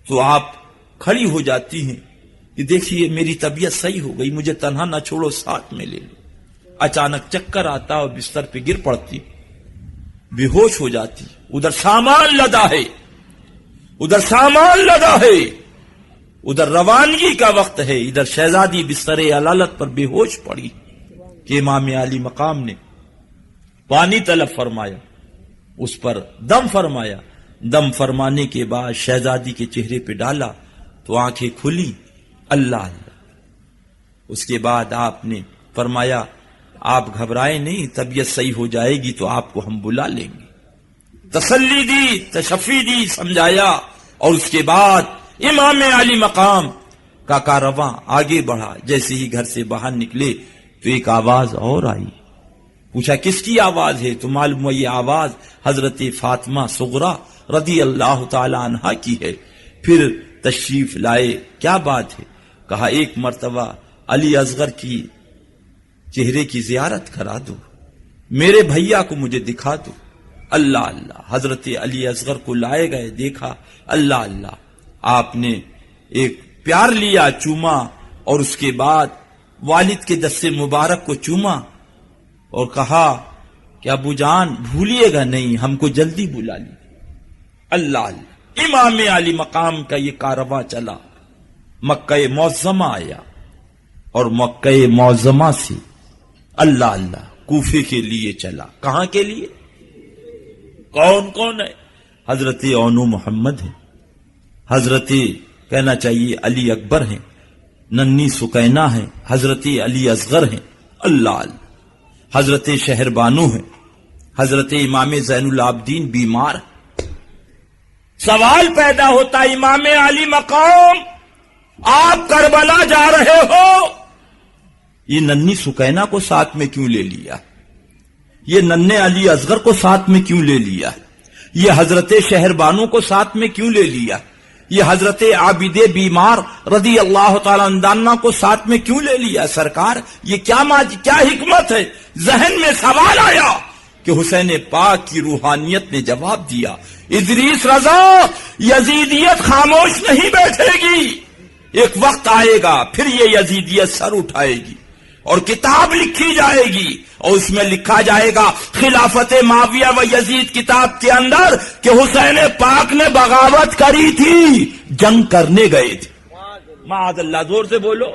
تو آپ کھڑی ہو جاتی ہیں کہ دیکھیے میری طبیعت صحیح ہو گئی، مجھے تنہا نہ چھوڑو، ساتھ میں لے لو۔ اچانک چکر آتا اور بستر پہ گر پڑتی، بے ہوش ہو جاتی۔ ادھر سامان لدا ہے، ادھر سامان لدا ہے، ادھر روانگی کا وقت ہے، ادھر شہزادی بستر علالت پر بے ہوش پڑی کہ امام علی مقام نے پانی طلب فرمایا، اس پر دم فرمایا، دم فرمانے کے بعد شہزادی کے چہرے پہ ڈالا تو آنکھیں کھلی۔ اللہ اللہ، اس کے بعد آپ نے فرمایا، آپ گھبرائیں نہیں، طبیعت صحیح ہو جائے گی تو آپ کو ہم بلا لیں گے۔ تسلی دی، تشفی دی، سمجھایا، اور اس کے بعد امام علی مقام کا کارواں آگے بڑھا۔ جیسے ہی گھر سے باہر نکلے تو ایک آواز اور آئی، پوچھا کس کی آواز ہے؟ تو معلوم ہوا یہ آواز حضرت فاطمہ صغرا رضی اللہ تعالی عنہا کی ہے۔ پھر تشریف لائے، کیا بات ہے؟ کہا ایک مرتبہ علی اصغر کی چہرے کی زیارت کرا دو، میرے بھیا کو مجھے دکھا دو۔ اللہ اللہ، حضرت علی اصغر کو لائے گئے، دیکھا، اللہ اللہ، آپ نے ایک پیار لیا، چوما، اور اس کے بعد والد کے دست مبارک کو چوما اور کہا کہ ابو جان بھولیے گا نہیں، ہم کو جلدی بلا لی۔ اللہ اللہ، امام علی مقام کا یہ کارواں چلا، مکہ معظمہ آیا، اور مکہ معظمہ سے اللہ اللہ کوفے کے لیے چلا۔ کہاں کے لیے؟ کون کون ہے؟ حضرت اونو محمد ہے، حضرت کہنا چاہیے علی اکبر ہیں، ننی سکینہ ہیں، حضرت علی اصغر ہیں، اللہ اللہ، حضرت شہر بانو ہیں، حضرت امام زین العابدین بیمار ہیں۔ سوال پیدا ہوتا، امام علی مقام آپ کربلا جا رہے ہو، یہ ننی سکینہ کو ساتھ میں کیوں لے لیا؟ یہ ننھے علی اصغر کو ساتھ میں کیوں لے لیا؟ یہ حضرت شہربانو کو ساتھ میں کیوں لے لیا؟ یہ حضرت عابد بیمار رضی اللہ تعالی عنہ کو ساتھ میں کیوں لے لیا؟ سرکار یہ کیا حکمت ہے؟ ذہن میں سوال آیا کہ حسین پاک کی روحانیت نے جواب دیا، ادریس رضا، یزیدیت خاموش نہیں بیٹھے گی، ایک وقت آئے گا پھر یہ یزیدیت سر اٹھائے گی اور کتاب لکھی جائے گی، اور اس میں لکھا جائے گا خلافت معاویہ و یزید کتاب کے اندر کہ حسین پاک نے بغاوت کری تھی، جنگ کرنے گئے تھے۔ معاذ اللہ، زور سے بولو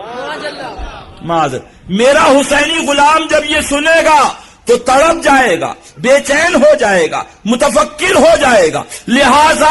معاذ۔ میرا حسینی غلام جب یہ سنے گا تو تڑپ جائے گا، بے چین ہو جائے گا، متفکر ہو جائے گا، لہذا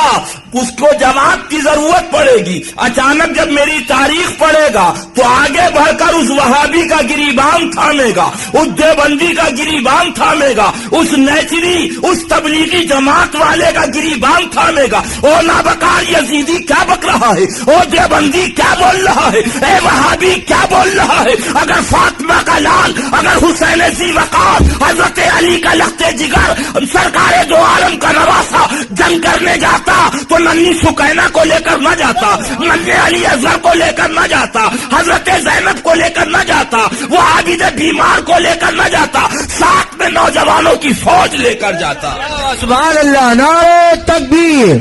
اس کو جماعت کی ضرورت پڑے گی۔ اچانک جب میری تاریخ پڑھے گا تو آگے بڑھ کر اس وہابی کا گریبان تھامے گا، اس دیوبندی کا گریبان تھامے گا، اس نیچری، اس تبلیغی جماعت والے کا گریبان تھامے گا۔ او نابکار یزیدی کیا بک رہا ہے؟ او دیوبندی کیا بول رہا ہے؟ اے وہابی کیا بول رہا ہے؟ اگر فاطمہ کا لال، اگر حسین ذی وقار، حضرت علی کا لخت جگر، سرکار دو عالم کا نواسا جنگ کرنے جاتا تو ننھی سکینہ کو لے کر نہ جاتا، ننھے علی اصغر کو لے کر نہ جاتا، حضرت زینب کو لے کر نہ جاتا، وہ عابد بیمار کو لے کر نہ جاتا، ساتھ میں نوجوانوں کی فوج لے کر جاتا۔ سبحان اللہ، نعرہ تکبیر،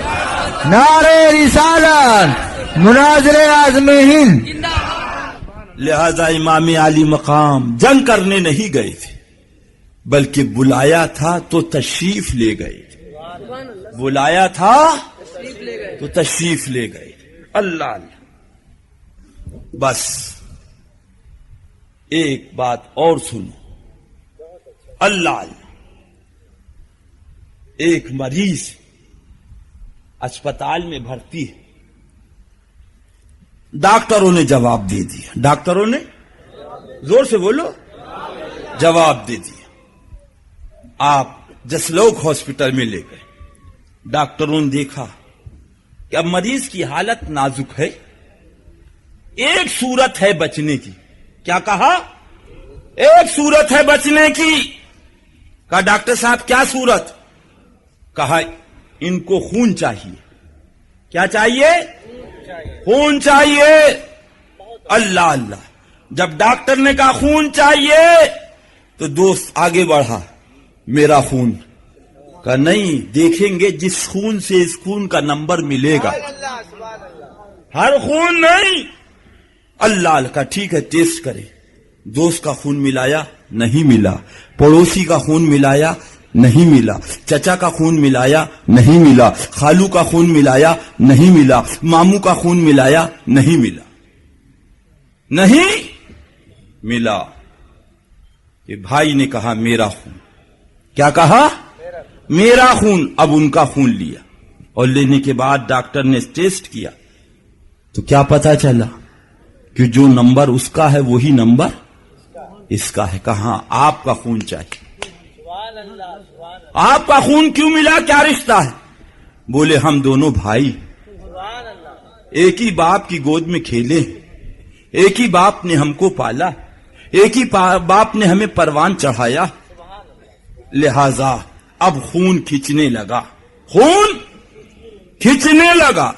نعرہ رسالت، مناظر اعظم ہند۔ لہذا امام علی مقام جنگ کرنے نہیں گئے تھے، بلکہ بلایا تھا تو تشریف لے گئے تھے، بلایا تھا تو تشریف لے گئے۔ اللہ اللہ، بس ایک بات اور سنو، اللہ اللہ، ایک مریض اسپتال میں بھرتی ہے، ڈاکٹروں نے جواب دے دیا، ڈاکٹروں نے زور سے بولو جواب دے دیا۔ آپ جسلوک ہاسپٹل میں لے گئے، ڈاکٹروں نے دیکھا کہ اب مریض کی حالت نازک ہے، ایک صورت ہے بچنے کی۔ کیا کہا؟ ایک صورت ہے بچنے کی۔ کہا ڈاکٹر صاحب کیا صورت؟ کہا ان کو خون چاہیے۔ کیا چاہیے؟ خون چاہیے۔ اللہ اللہ، جب ڈاکٹر نے کہا خون چاہیے تو دوست آگے بڑھا، میرا خون کا نہیں، دیکھیں گے جس خون سے اس خون کا نمبر ملے گا، ہر خون نہیں۔ اللہ کا ٹھیک ہے، ٹیسٹ کرے۔ دوست کا خون ملایا، نہیں ملا۔ پڑوسی کا خون ملایا، نہیں ملا۔ چچا کا خون ملایا، نہیں ملا۔ خالو کا خون ملایا، نہیں ملا۔ ماموں کا خون ملایا، نہیں ملا، نہیں ملا۔ کہ بھائی نے کہا میرا خون۔ کیا کہا؟ میرا خون۔ اب ان کا خون لیا، اور لینے کے بعد ڈاکٹر نے ٹیسٹ کیا تو کیا پتا چلا کہ جو نمبر اس کا ہے وہی نمبر اس کا ہے۔ کہاں؟ آپ کا خون چاہیے۔ آپ کا خون کیوں ملا؟ کیا رشتہ ہے؟ بولے ہم دونوں بھائی، ایک ہی باپ کی گود میں کھیلے، ایک ہی باپ نے ہم کو پالا، ایک ہی باپ نے ہمیں پروان چڑھایا، لہذا اب خون کھینچنے لگا، خون کھینچنے لگا۔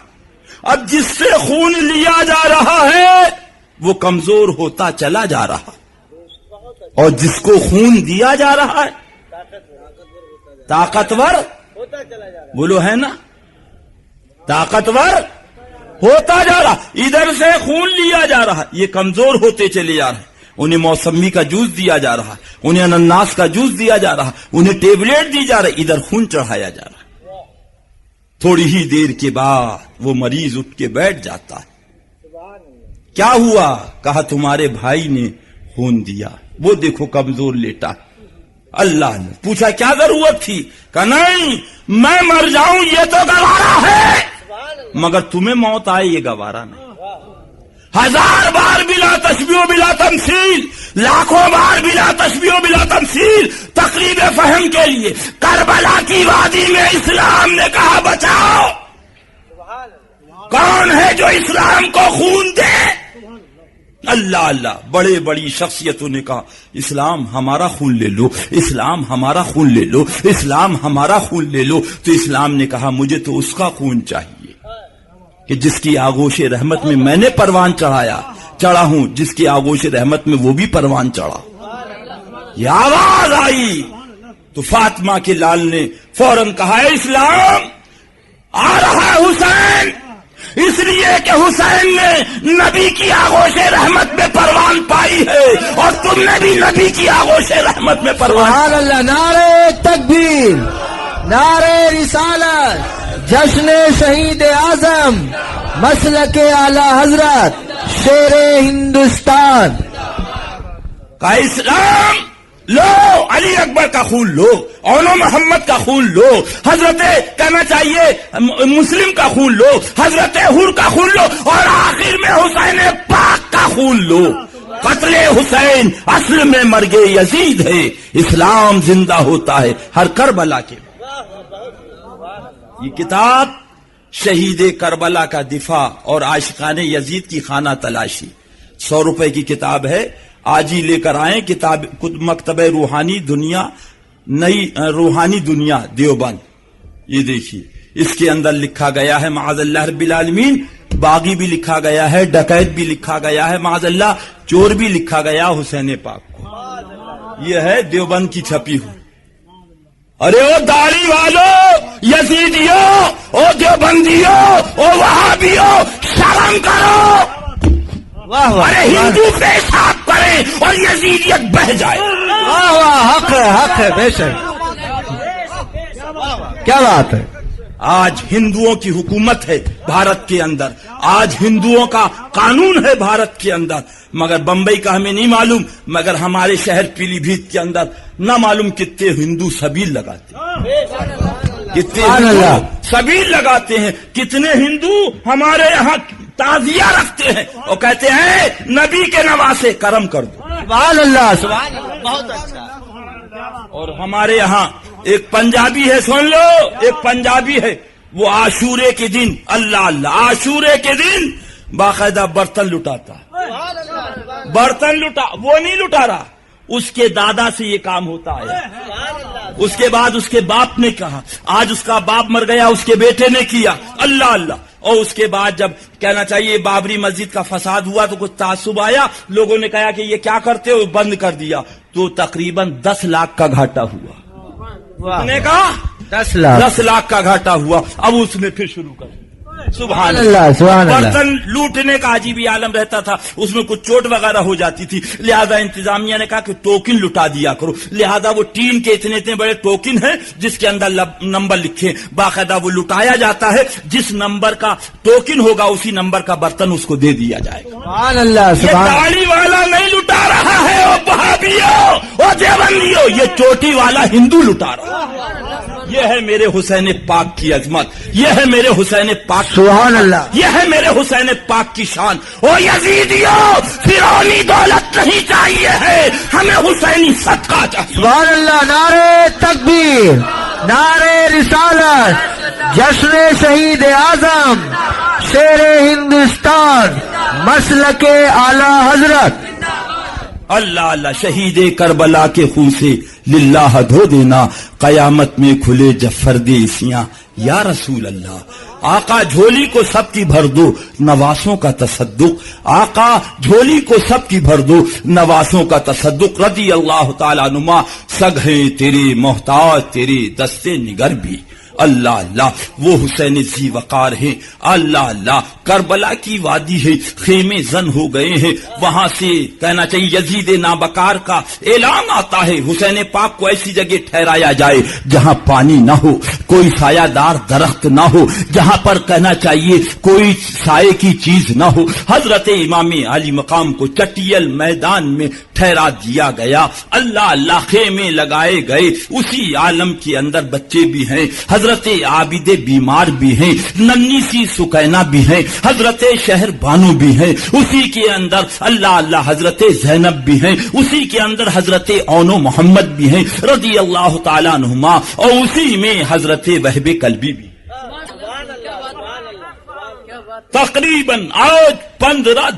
اب جس سے خون لیا جا رہا ہے وہ کمزور ہوتا چلا جا رہا، اور جس کو خون دیا جا رہا ہے طاقتور بولو ہے نا، طاقتور ہوتا جا رہا۔ ادھر سے خون لیا جا رہا، یہ کمزور ہوتے چلے جا رہے، انہیں موسمی کا جوس دیا جا رہا، انہیں انناس کا جوس دیا جا رہا، انہیں ٹیبلٹ دی جا رہی، ادھر خون چڑھایا جا رہا۔ تھوڑی ہی دیر کے بعد وہ مریض اٹھ کے بیٹھ جاتا ہے۔ کیا ہوا؟ کہا تمہارے بھائی نے خون دیا، وہ دیکھو کمزور لیٹا۔ اللہ نے پوچھا کیا ضرورت تھی؟ کہا نہیں، میں مر جاؤں یہ تو گوارا ہے، مگر تمہیں موت آئے یہ گوارا نہیں۔ 1000 بار بلا تشبیہ و بلا تمثیل، لاکھوں بار بلا تشبیہ و بلا تمثیل تقریب فہم کے لیے کربلا کی وادی میں اسلام نے کہا بچاؤ۔ کون ہے جو اسلام کو خون دے؟ اللہ اللہ، بڑے بڑی شخصیتوں نے کہا اسلام ہمارا خون لے لو، اسلام ہمارا خون لے لو، اسلام ہمارا خون لے لو، تو اسلام نے کہا مجھے تو اس کا خون چاہیے کہ جس کی آغوش رحمت میں نے پروان چڑھا ہوں، جس کی آغوش رحمت میں وہ بھی پروان چڑھا۔ یہ آواز آئی تو فاطمہ کے لال نے فوراً کہا اسلام آ رہا ہے حسین، اس لیے کہ حسین نے نبی کی آغوش رحمت میں پروان پائی ہے اور تم نے بھی نبی کی آغوش رحمت میں پروان۔ سبحان اللہ، نعرہ تکبیر، نعرہ رسالت، جشن شہید اعظم، مسلک اعلی حضرت، شیر ہندوستان کا اسلام لو، علی اکبر کا خون لو، اونو محمد کا خون لو، حضرت کہنا چاہیے مسلم کا خون لو، حضرت حور کا خون لو، اور آخر میں حسین پاک کا خون لو۔ قتل حسین اصل میں مرگ یزید ہے، اسلام زندہ ہوتا ہے ہر کربلا کے۔ یہ کتاب شہید کربلا کا دفاع اور عاشقان یزید کی خانہ تلاشی، 100 روپے کی کتاب ہے، آج ہی لے کر آئیں۔ کتاب مکتبہ روحانی دنیا، نئی روحانی دنیا دیوبند۔ یہ دیکھیے اس کے اندر لکھا گیا ہے معاذ اللہ رب العالمین، باغی بھی لکھا گیا ہے، ڈکیت بھی لکھا گیا ہے، معاذ اللہ چور بھی لکھا گیا حسین پاک کو۔ یہ ہے دیوبند کی چھپی ہوئی۔ ارے او داڑھی والو، یزیدیو، او دیوبندیو، او وہابیو، شرم کرو۔ واہ واہ، ارے ہندو پیشاب کرے اور یزیدیت بہ جائے۔ واہ واہ، حق ہے، حق ہے، بے شک، کیا بات ہے۔ آج ہندوؤں کی حکومت ہے بھارت کے اندر، آج ہندوؤں کا قانون ہے بھارت کے اندر، مگر بمبئی کا ہمیں نہیں معلوم، مگر ہمارے شہر پیلی بھیت کے اندر نہ معلوم کتنے ہندو سبیل لگاتے ہیں، کتنے ہندو سبیل لگاتے ہیں، کتنے ہندو ہمارے یہاں تعزیہ رکھتے ہیں اور کہتے ہیں نبی کے نواسے کرم کر دو۔ سبحان اللہ، سبحان اللہ، بہت اچھا۔ اور ہمارے یہاں ایک پنجابی ہے، سن لو، ایک پنجابی ہے، وہ عاشورے کے دن، اللہ اللہ، عاشورے کے دن باقاعدہ برتن لٹاتا ہے، برتن لٹا، وہ نہیں لٹا رہا، اس کے دادا سے یہ کام ہوتا ہے، اس کے بعد اس کے باپ نے کہا، آج اس کا باپ مر گیا، اس کے بیٹے نے کیا، اللہ اللہ۔ اور اس کے بعد جب کہنا چاہیے بابری مسجد کا فساد ہوا تو کچھ تعصب آیا، لوگوں نے کہا کہ یہ کیا کرتے ہو، بند کر دیا، تو تقریباً 10 لاکھ کا گھاٹا ہوا۔ اس نے کہا 10 لاکھ کا گھاٹا ہوا، اب اس نے پھر شروع کر دیا۔ سبحان اللہ، سبحان اللہ۔ برتن لوٹنے کا عجیب ہی عالم رہتا تھا، اس میں کچھ چوٹ وغیرہ ہو جاتی تھی، لہذا انتظامیہ نے کہا کہ ٹوکن لٹا دیا کرو، لہذا وہ ٹین کے اتنے بڑے ٹوکن ہیں جس کے اندر نمبر لکھے، باقاعدہ وہ لٹایا جاتا ہے، جس نمبر کا ٹوکن ہوگا اسی نمبر کا برتن اس کو دے دیا جائے گا۔ سبحان اللہ، یہ سبحان داڑھی والا نہیں لٹا رہا ہے، او وہابیو، او دیوبندیو، یہ چوٹی والا ہندو لٹا رہا ہے۔ یہ ہے میرے حسین پاک کی عظمت، یہ ہے میرے حسین پاک، سبحان اللہ، یہ ہے میرے حسین پاک کی شان۔ او یزیدیو، فرعونی دولت نہیں چاہیے ہے، ہمیں حسینی صدقہ چاہیے۔ سبحان اللہ، نعرہ تکبیر، نعرہ رسالت، جشن شہید اعظم، شیر ہندوستان، مسلک اعلی حضرت۔ اللہ اللہ، شہید کربلا کے خون سے للہ دھو دینا، قیامت میں کھلے جب فردیسیاں یا رسول اللہ۔ آقا جھولی کو سب کی بھر دو، نواسوں کا تصدق، آقا جھولی کو سب کی بھر دو، نواسوں کا تصدق، رضی اللہ تعالیٰ عنہما، سگ ہیں تیرے محتاج تیرے دستے نگر بھی، اللہ اللہ، وہ حسین ذی وقار ہیں، اللہ اللہ، کربلا کی وادی ہے، خیمے زن ہو گئے ہیں، وہاں سے کہنا چاہیے یزید نابکار کا اعلان آتا ہے، حسین پاک کو ایسی جگہ ٹھہرایا جائے جہاں پانی نہ ہو، کوئی سایہ دار درخت نہ ہو، جہاں پر کہنا چاہیے کوئی سائے کی چیز نہ ہو۔ حضرت امام علی مقام کو چٹیل میدان میں ٹھہرا دیا گیا، اللہ اللہ، خیمے لگائے گئے، اسی عالم کے اندر بچے بھی ہیں، حضرت عابد بیمار بھی ہیں، ننھی سی سکینہ بھی ہیں، حضرت شہر بانو بھی ہیں، اسی کے اندر اللہ اللہ حضرت زینب بھی ہیں، اسی کے اندر حضرت اونو محمد بھی ہیں رضی اللہ تعالیٰ عنہما، اور اسی میں حضرت وہب کلبی بھی۔ تقریباً آج 15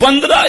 15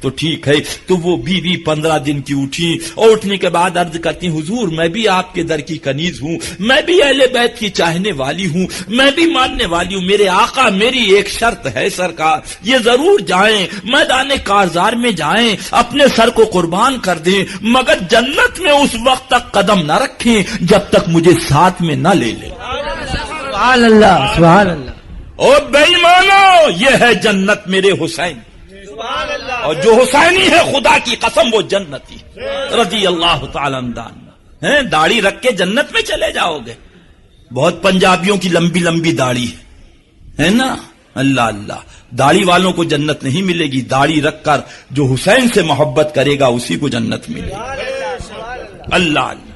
تو ٹھیک ہے. تو وہ بیوی 15 دن کی اٹھی اور اٹھنے کے بعد عرض کرتی حضور میں بھی آپ کے در کی کنیز ہوں, میں بھی اہل بیت کی چاہنے والی ہوں, میں بھی ماننے والی ہوں. میرے آقا میری ایک شرط ہے سرکار, یہ ضرور جائیں میدان کارزار میں جائیں, اپنے سر کو قربان کر دیں, مگر جنت میں اس وقت تک قدم نہ رکھیں جب تک مجھے ساتھ میں نہ لے لیں. سبحان اللہ, سبحان اللہ. او بے ایمانو, یہ ہے جنت میرے حسین, اور جو حسینی ہے خدا کی قسم وہ جنتی رضی اللہ تعالی عنہ. داڑھی رکھ کے جنت میں چلے جاؤ گے. بہت پنجابیوں کی لمبی لمبی داڑھی ہے نا, اللہ اللہ, داڑھی والوں کو جنت نہیں ملے گی. داڑھی رکھ کر جو حسین سے محبت کرے گا اسی کو جنت ملے گی. اللہ اللہ.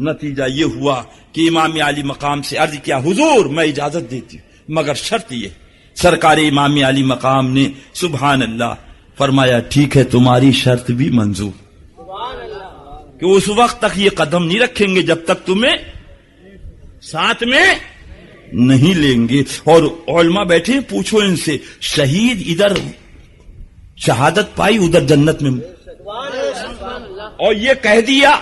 نتیجہ یہ ہوا کہ امام علی مقام سے عرض کیا حضور میں اجازت دیتی ہوں مگر شرط یہ. سرکار امام علی مقام نے سبحان اللہ فرمایا ٹھیک ہے تمہاری شرط بھی منظور, کہ اس وقت تک یہ قدم نہیں رکھیں گے جب تک تمہیں ساتھ میں نہیں لیں گے. اور علماء بیٹھے پوچھو ان سے, شہید ادھر شہادت پائی ادھر جنت میں, اور یہ کہہ دیا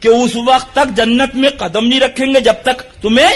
کہ اس وقت تک جنت میں قدم نہیں رکھیں گے جب تک تمہیں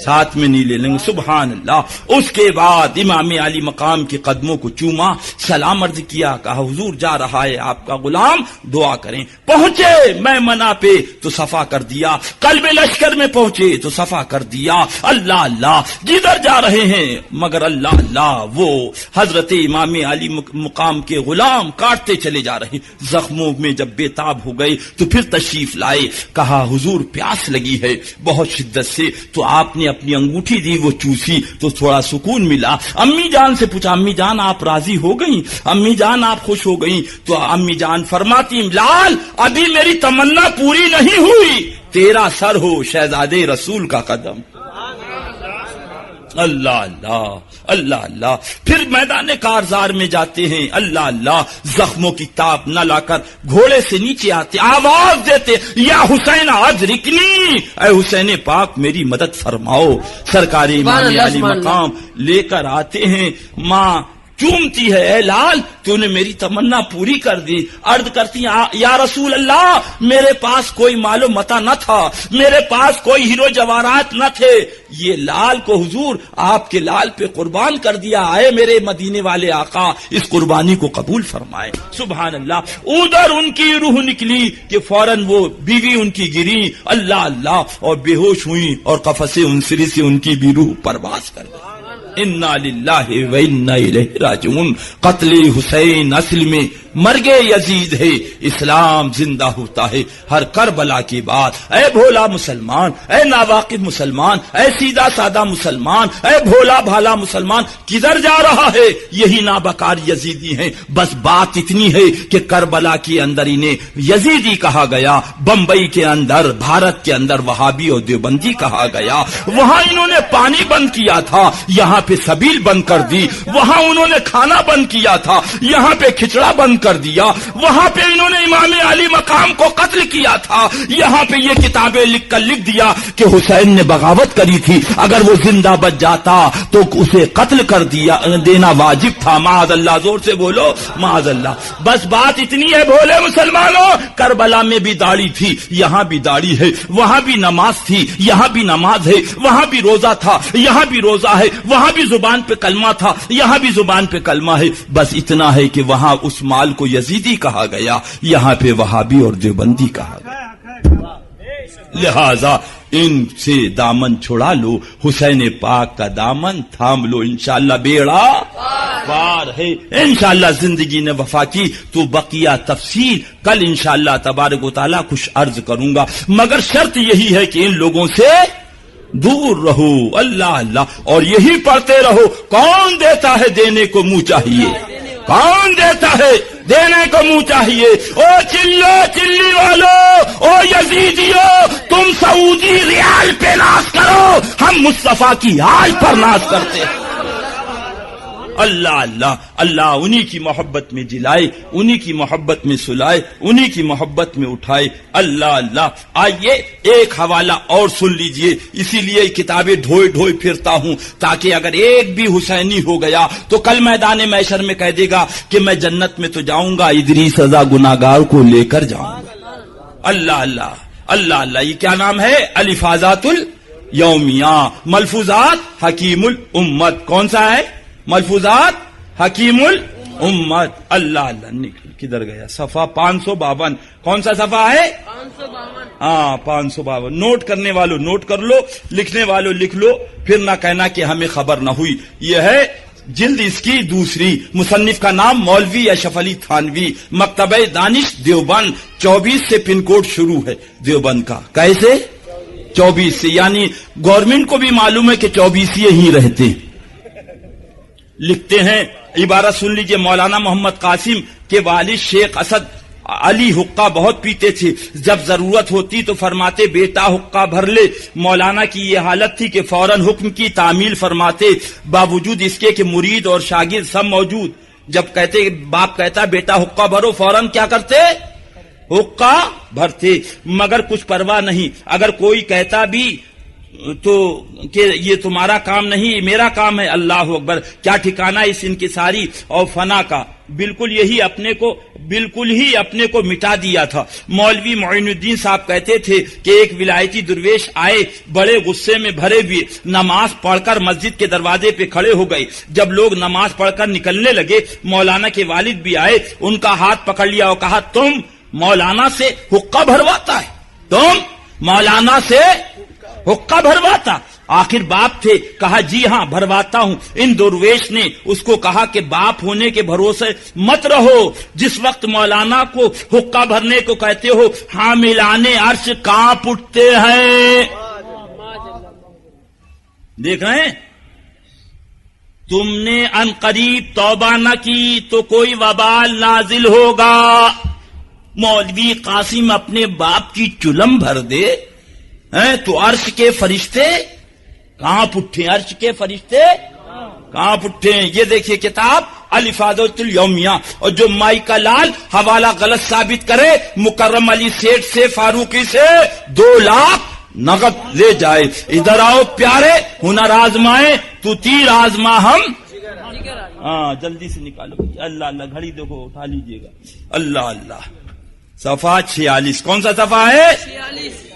ساتھ میں نہیں لے لیں گے. سبحان اللہ. اس کے بعد امام علی مقام کے قدموں کو چوما, سلام عرض کیا, کہا حضور جا رہا ہے آپ کا غلام, دعا کریں. پہنچے میں منا پہ تو صفا کر دیا, قلب لشکر میں پہنچے تو صفا کر دیا. اللہ اللہ جدھر جا رہے ہیں مگر اللہ اللہ وہ حضرت امام علی مقام کے غلام کاٹتے چلے جا رہے. زخموں میں جب بےتاب ہو گئے تو پھر تشریف لائے, کہا حضور پیاس لگی ہے بہت شدت سے, تو آپ نے اپنی انگوٹھی دی, وہ چوسی تو تھوڑا سکون ملا. امی جان سے پوچھا امی جان آپ راضی ہو گئیں, امی جان آپ خوش ہو گئیں؟ تو امی جان فرماتی لال ابھی میری تمنا پوری نہیں ہوئی, تیرا سر ہو شہزادے رسول کا قدم. اللہ اللہ اللہ اللہ. پھر میدان کارزار میں جاتے ہیں, اللہ اللہ زخموں کی تاب نہ لا کر گھوڑے سے نیچے آتے, آواز دیتے یا حسین ادرکنی, اے حسین پاک میری مدد فرماؤ. سرکار امام علی مقام لے کر آتے ہیں, ماں چومتی ہے, اے لال تو نے میری تمنا پوری کر دی. عرض کرتی یا رسول اللہ میرے پاس کوئی مال و متا نہ تھا, میرے پاس کوئی ہیرو جواہرات نہ تھے, یہ لال کو حضور آپ کے لال پہ قربان کر دیا, آئے میرے مدینے والے آقا اس قربانی کو قبول فرمائے. سبحان اللہ. ادھر ان کی روح نکلی کہ فوراً وہ بیوی ان کی گری, اللہ اللہ, اور بے ہوش ہوئی اور قفس انصری سے ان کی بھی روح پرواز کر گئی. انا للہ و انا الیہ راجعون. قتل حسین اصل میں مرگ یزید ہے, اسلام زندہ ہوتا ہے ہر کربلا کی بات. اے بھولا مسلمان, اے ناواقف مسلمان, اے سیدھا سادہ مسلمان, اے بھولا بھالا مسلمان, کدھر جا رہا ہے؟ یہی نابکار یزیدی ہیں. بس بات اتنی ہے کہ کربلا کے اندر انہیں یزیدی کہا گیا, بمبئی کے اندر بھارت کے اندر وہابی اور دیوبندی کہا گیا. وہاں انہوں نے پانی بند کیا تھا, یہاں پہ سبیل بند کر دی. وہاں انہوں نے کھانا بند کیا تھا, یہاں پہ کھچڑا بند کر دیا. وہاں پہ انہوں نے امام علی مقام کو قتل کیا تھا, یہاں پہ یہ کتابیں لکھ کر لکھ دیا کہ حسین نے بغاوت کری تھی, اگر وہ زندہ بچ جاتا تو اسے قتل کر دینا واجب تھا. معاذ اللہ, زور سے بولو معاذ اللہ. بس بات اتنی ہے بھولے مسلمانوں, کربلا میں بھی داڑھی تھی, یہاں بھی داڑھی ہے, وہاں بھی نماز تھی, یہاں بھی نماز ہے, وہاں بھی روزہ تھا, یہاں بھی روزہ ہے, وہاں بھی زبان پہ کلمہ تھا, یہاں بھی زبان پہ کلمہ ہے. بس اتنا ہے کہ وہاں اس مال کو یزیدی کہا گیا, یہاں پہ وہابی اور دیوبندی کہا گیا. لہذا ان سے دامن چھڑا لو, حسین پاک کا دامن تھام لو, انشاءاللہ بیڑا پار ہے. انشاءاللہ زندگی نے وفا کی تو بقیہ تفصیل کل انشاءاللہ تبارک و تعالیٰ کچھ عرض کروں گا, مگر شرط یہی ہے کہ ان لوگوں سے دور رہو. اللہ اللہ. اور یہی پڑھتے رہو, کون دیتا ہے دینے کو منہ چاہیے, کون دیتا ہے دینے کو منہ چاہیے. او چلو چلی والو, او یزیدیو, تم سعودی ریال پہ ناز کرو, ہم مصطفیٰ کی آج پر ناز کرتے ہیں. اللہ اللہ اللہ انہی کی محبت میں جلائے، انہی کی محبت میں سلائے، انہی کی محبت میں اٹھائے۔ اللہ اللہ۔ آئیے ایک حوالہ اور سن لیجئے، اسی لیے کتابیں ڈھوئے ڈھوئے پھرتا ہوں تاکہ اگر ایک بھی حسینی ہو گیا تو کل میدان محشر میں کہہ دے گا کہ میں جنت میں تو جاؤں گا، ادریس رضا گناہگار کو لے کر جاؤں گا۔ اللہ اللہ اللہ اللہ۔ یہ کیا نام ہے؟ الفاظات الیومیہ، ملفوظات حکیم الامت۔ کون سا ہے؟ ملفوظات حکیم الامت۔ اللہ اللہ۔ نکل کدھر گیا؟ صفحہ 552۔ کون سا صفحہ ہے؟ 552۔ ہاں 552۔ نوٹ کرنے والوں نوٹ کر لو، لکھنے والوں لکھ لو، پھر نہ کہنا کہ ہمیں خبر نہ ہوئی۔ یہ ہے جلد اس کی دوسری، مصنف کا نام مولوی اشرف علی تھانوی، مکتبہ دانش دیوبند، 24 سے پن کوڈ شروع ہے دیوبند کا۔ کیسے؟ 24 سے، یعنی گورنمنٹ کو بھی معلوم ہے کہ 24 ہی رہتے ہیں۔ لکھتے ہیں، عبارت سن لیجئے، مولانا محمد قاسم کے والد شیخ اسد علی حقہ بہت پیتے تھے، جب ضرورت ہوتی تو فرماتے بیٹا حقہ بھر لے۔ مولانا کی یہ حالت تھی کہ فوراً حکم کی تعمیل فرماتے، باوجود اس کے کہ مرید اور شاگرد سب موجود۔ جب کہتے باپ کہتا بیٹا حقہ بھرو، فوراً کیا کرتے؟ حقہ بھرتے، مگر کچھ پرواہ نہیں۔ اگر کوئی کہتا بھی تو کہ یہ تمہارا کام نہیں میرا کام ہے، اللہ اکبر، کیا ٹھکانہ اس انکساری اور فنا کا۔ بالکل ہی اپنے کو مٹا دیا تھا۔ مولوی معین الدین صاحب کہتے تھے کہ ایک ولایتی درویش آئے، بڑے غصے میں بھرے ہوئے، نماز پڑھ کر مسجد کے دروازے پہ کھڑے ہو گئے۔ جب لوگ نماز پڑھ کر نکلنے لگے، مولانا کے والد بھی آئے، ان کا ہاتھ پکڑ لیا اور کہا تم مولانا سے حقہ بھرواتا ہے، تم مولانا سے حقہ بھرواتا؟ آخر باپ تھے، کہا جی ہاں بھرواتا ہوں۔ ان درویش نے اس کو کہا کہ باپ ہونے کے بھروسے مت رہو، جس وقت مولانا کو حقہ بھرنے کو کہتے ہو حاملان عرش کانپ اٹھتے ہیں۔ دیکھ رہے ہیں؟ تم نے ان قریب توبہ نہ کی تو کوئی وبال نازل ہوگا۔ مولوی قاسم اپنے باپ کی چلم بھر دے تو عرش کے فرشتے کانپ اٹھے، عرش کے فرشتے کانپ اٹھے۔ یہ دیکھیے کتاب الفاظات الیومیہ، اور جو مائی کا لال حوالہ غلط ثابت کرے مکرم علی سیٹھ سے فاروقی سے 2 لاکھ نقد لے جائے۔ ادھر آؤ پیارے، ہنر آزمائے تو تیر آزما ہم۔ ہاں جلدی سے نکالو، اللہ اللہ، گھڑی دیکھو اٹھا لیجئے گا۔ اللہ اللہ۔ صفحہ 46۔ کون سا صفحہ ہے؟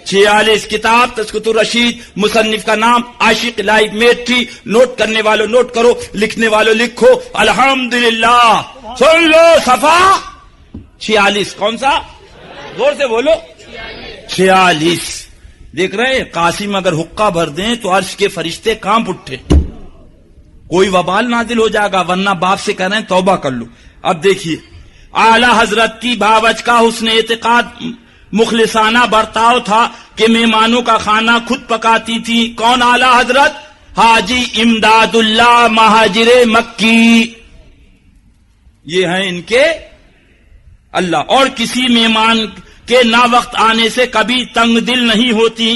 46۔ کتاب تذکرۃ الرشید، مصنف کا نام عاشق لائف میٹری۔ نوٹ کرنے والوں نوٹ کرو، لکھنے والوں لکھو۔ الحمدللہ۔ سن لو صفحہ 46۔ کون سا؟ زور سے بولو۔ 46۔ دیکھ رہے ہیں؟ قاسم اگر حقہ بھر دیں تو عرش کے فرشتے کانپ اٹھے، کوئی وبال نازل ہو جائے گا، ورنہ باپ سے کہہ رہے ہیں توبہ کر لو۔ اب دیکھیے، اعلی حضرت کی باوچ کا حسن اعتقاد مخلصانہ برتاؤ تھا کہ مہمانوں کا کھانا خود پکاتی تھی۔ کون اعلی حضرت؟ حاجی امداد اللہ مہاجر مکی، یہ ہیں ان کے اللہ، اور کسی مہمان کے نا وقت آنے سے کبھی تنگ دل نہیں ہوتی۔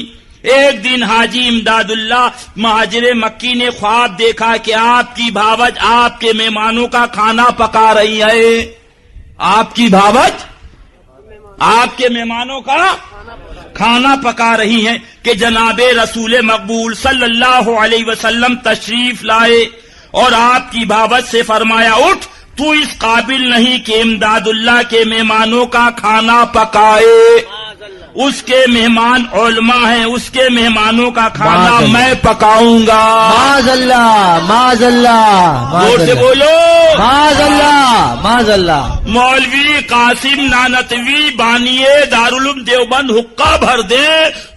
ایک دن حاجی امداد اللہ مہاجر مکی نے خواب دیکھا کہ آپ کی بھاوج آپ کے مہمانوں کا کھانا پکا رہی ہے۔ آپ کی بھاوج آپ کے مہمانوں کا کھانا پکا رہی ہیں کہ جناب رسول مقبول صلی اللہ علیہ وسلم تشریف لائے، اور آپ کی بھاوج سے فرمایا اٹھ، تو اس قابل نہیں کہ امداد اللہ کے مہمانوں کا کھانا پکائے، اس کے مہمان علماء ہیں، اس کے مہمانوں کا کھانا میں پکاؤں گا۔ معاذ اللہ، معاذ اللہ، زور سے بولو۔ معاذ اللہ، معاذ اللہ۔ مولوی قاسم نانتوی بانی دارالعلوم دیوبند حقہ بھر دے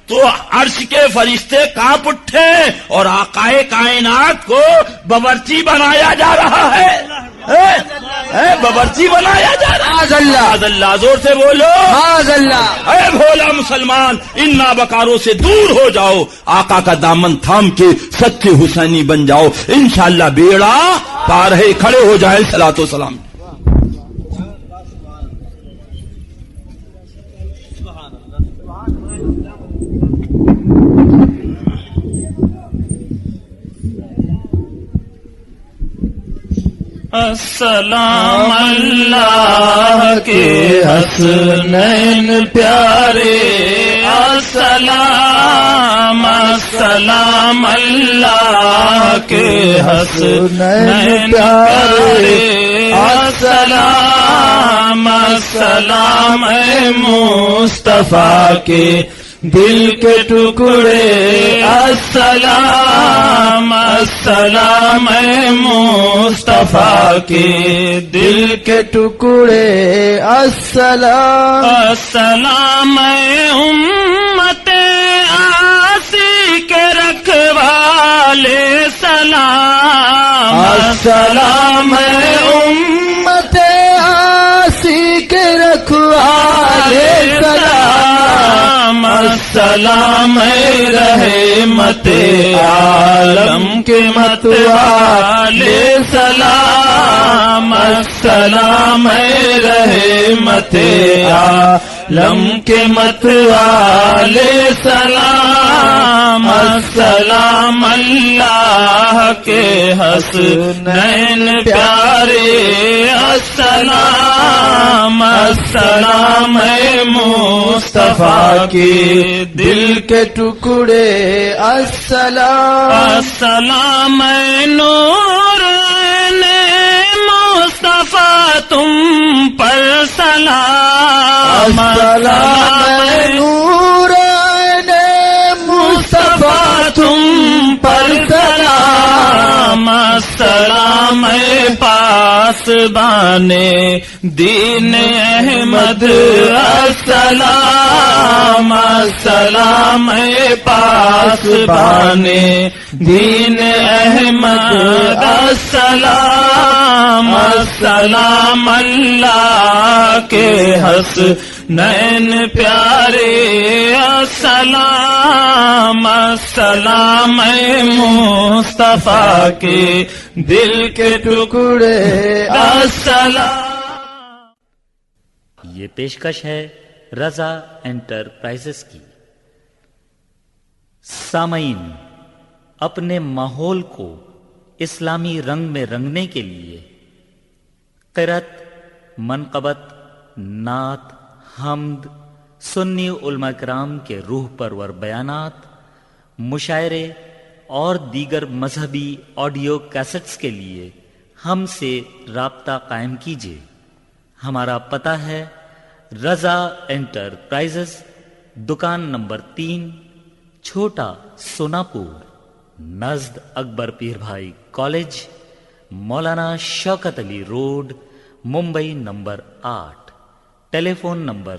تو عرش کے فرشتے کانپ اٹھے، اور آقائے کائنات کو باورچی بنایا جا رہا ہے، باورچی بنایا جا رہا ہے۔ معاذ اللہ، معاذ اللہ، زور سے بولو۔ معاذ اللہ۔ اے بھولا مسلمان، ان نابکاروں سے دور ہو جاؤ، آقا کا دامن تھام کے سچے حسینی بن جاؤ، انشاءاللہ بیڑا پار ہے۔ کھڑے ہو جائیں، صلاۃ و سلام۔ السلام اللہ کے حسنین پیارے، السلام السلام اللہ کے حسنین پیارے، السلام السلام مصطفیٰ کے دل کے ٹکڑے، السلام السلام مصطفیٰ کے دل کے ٹکڑے، السلام السلام امت آسی کے رکھوالے، سلام السلام امت آسی کے رکھوالے، سلام السلام رحمت عالم کے متوالے، سلام السلام رحمت عالم کے متوالے، سلام السلام اللہ کے حسنین پیارے، السلام السلام مصطفیٰ کے دل کے ٹکڑے، السلام السلام نور مصطفیٰ تم پر سلام، السلام نور مصطفیٰ تم پر سلام، السلام پاسبان دین احمد، السلام السلام پاسبان دین احمد، السلام السلام اللہ کے حسنین پیارے، السلام السلام مصطفیٰ کے دل کے ٹکڑے، السلام۔ یہ پیشکش ہے رضا انٹرپرائزز کی۔ سامعین، اپنے ماحول کو اسلامی رنگ میں رنگنے کے لیے قرأت، منقبت، نعت، حمد، سنی علماء کرام کے روح پرور بیانات، مشاعرے اور دیگر مذہبی آڈیو کیسٹس کے لیے ہم سے رابطہ قائم کیجیے۔ ہمارا پتہ ہے رضا انٹرپرائزز، دکان نمبر 3، چھوٹا سوناپور، نزد اکبر پیر بھائی کالج، مولانا شوکت علی روڈ، ممبئی نمبر 8۔ ٹیلی فون نمبر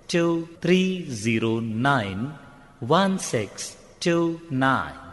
23091629۔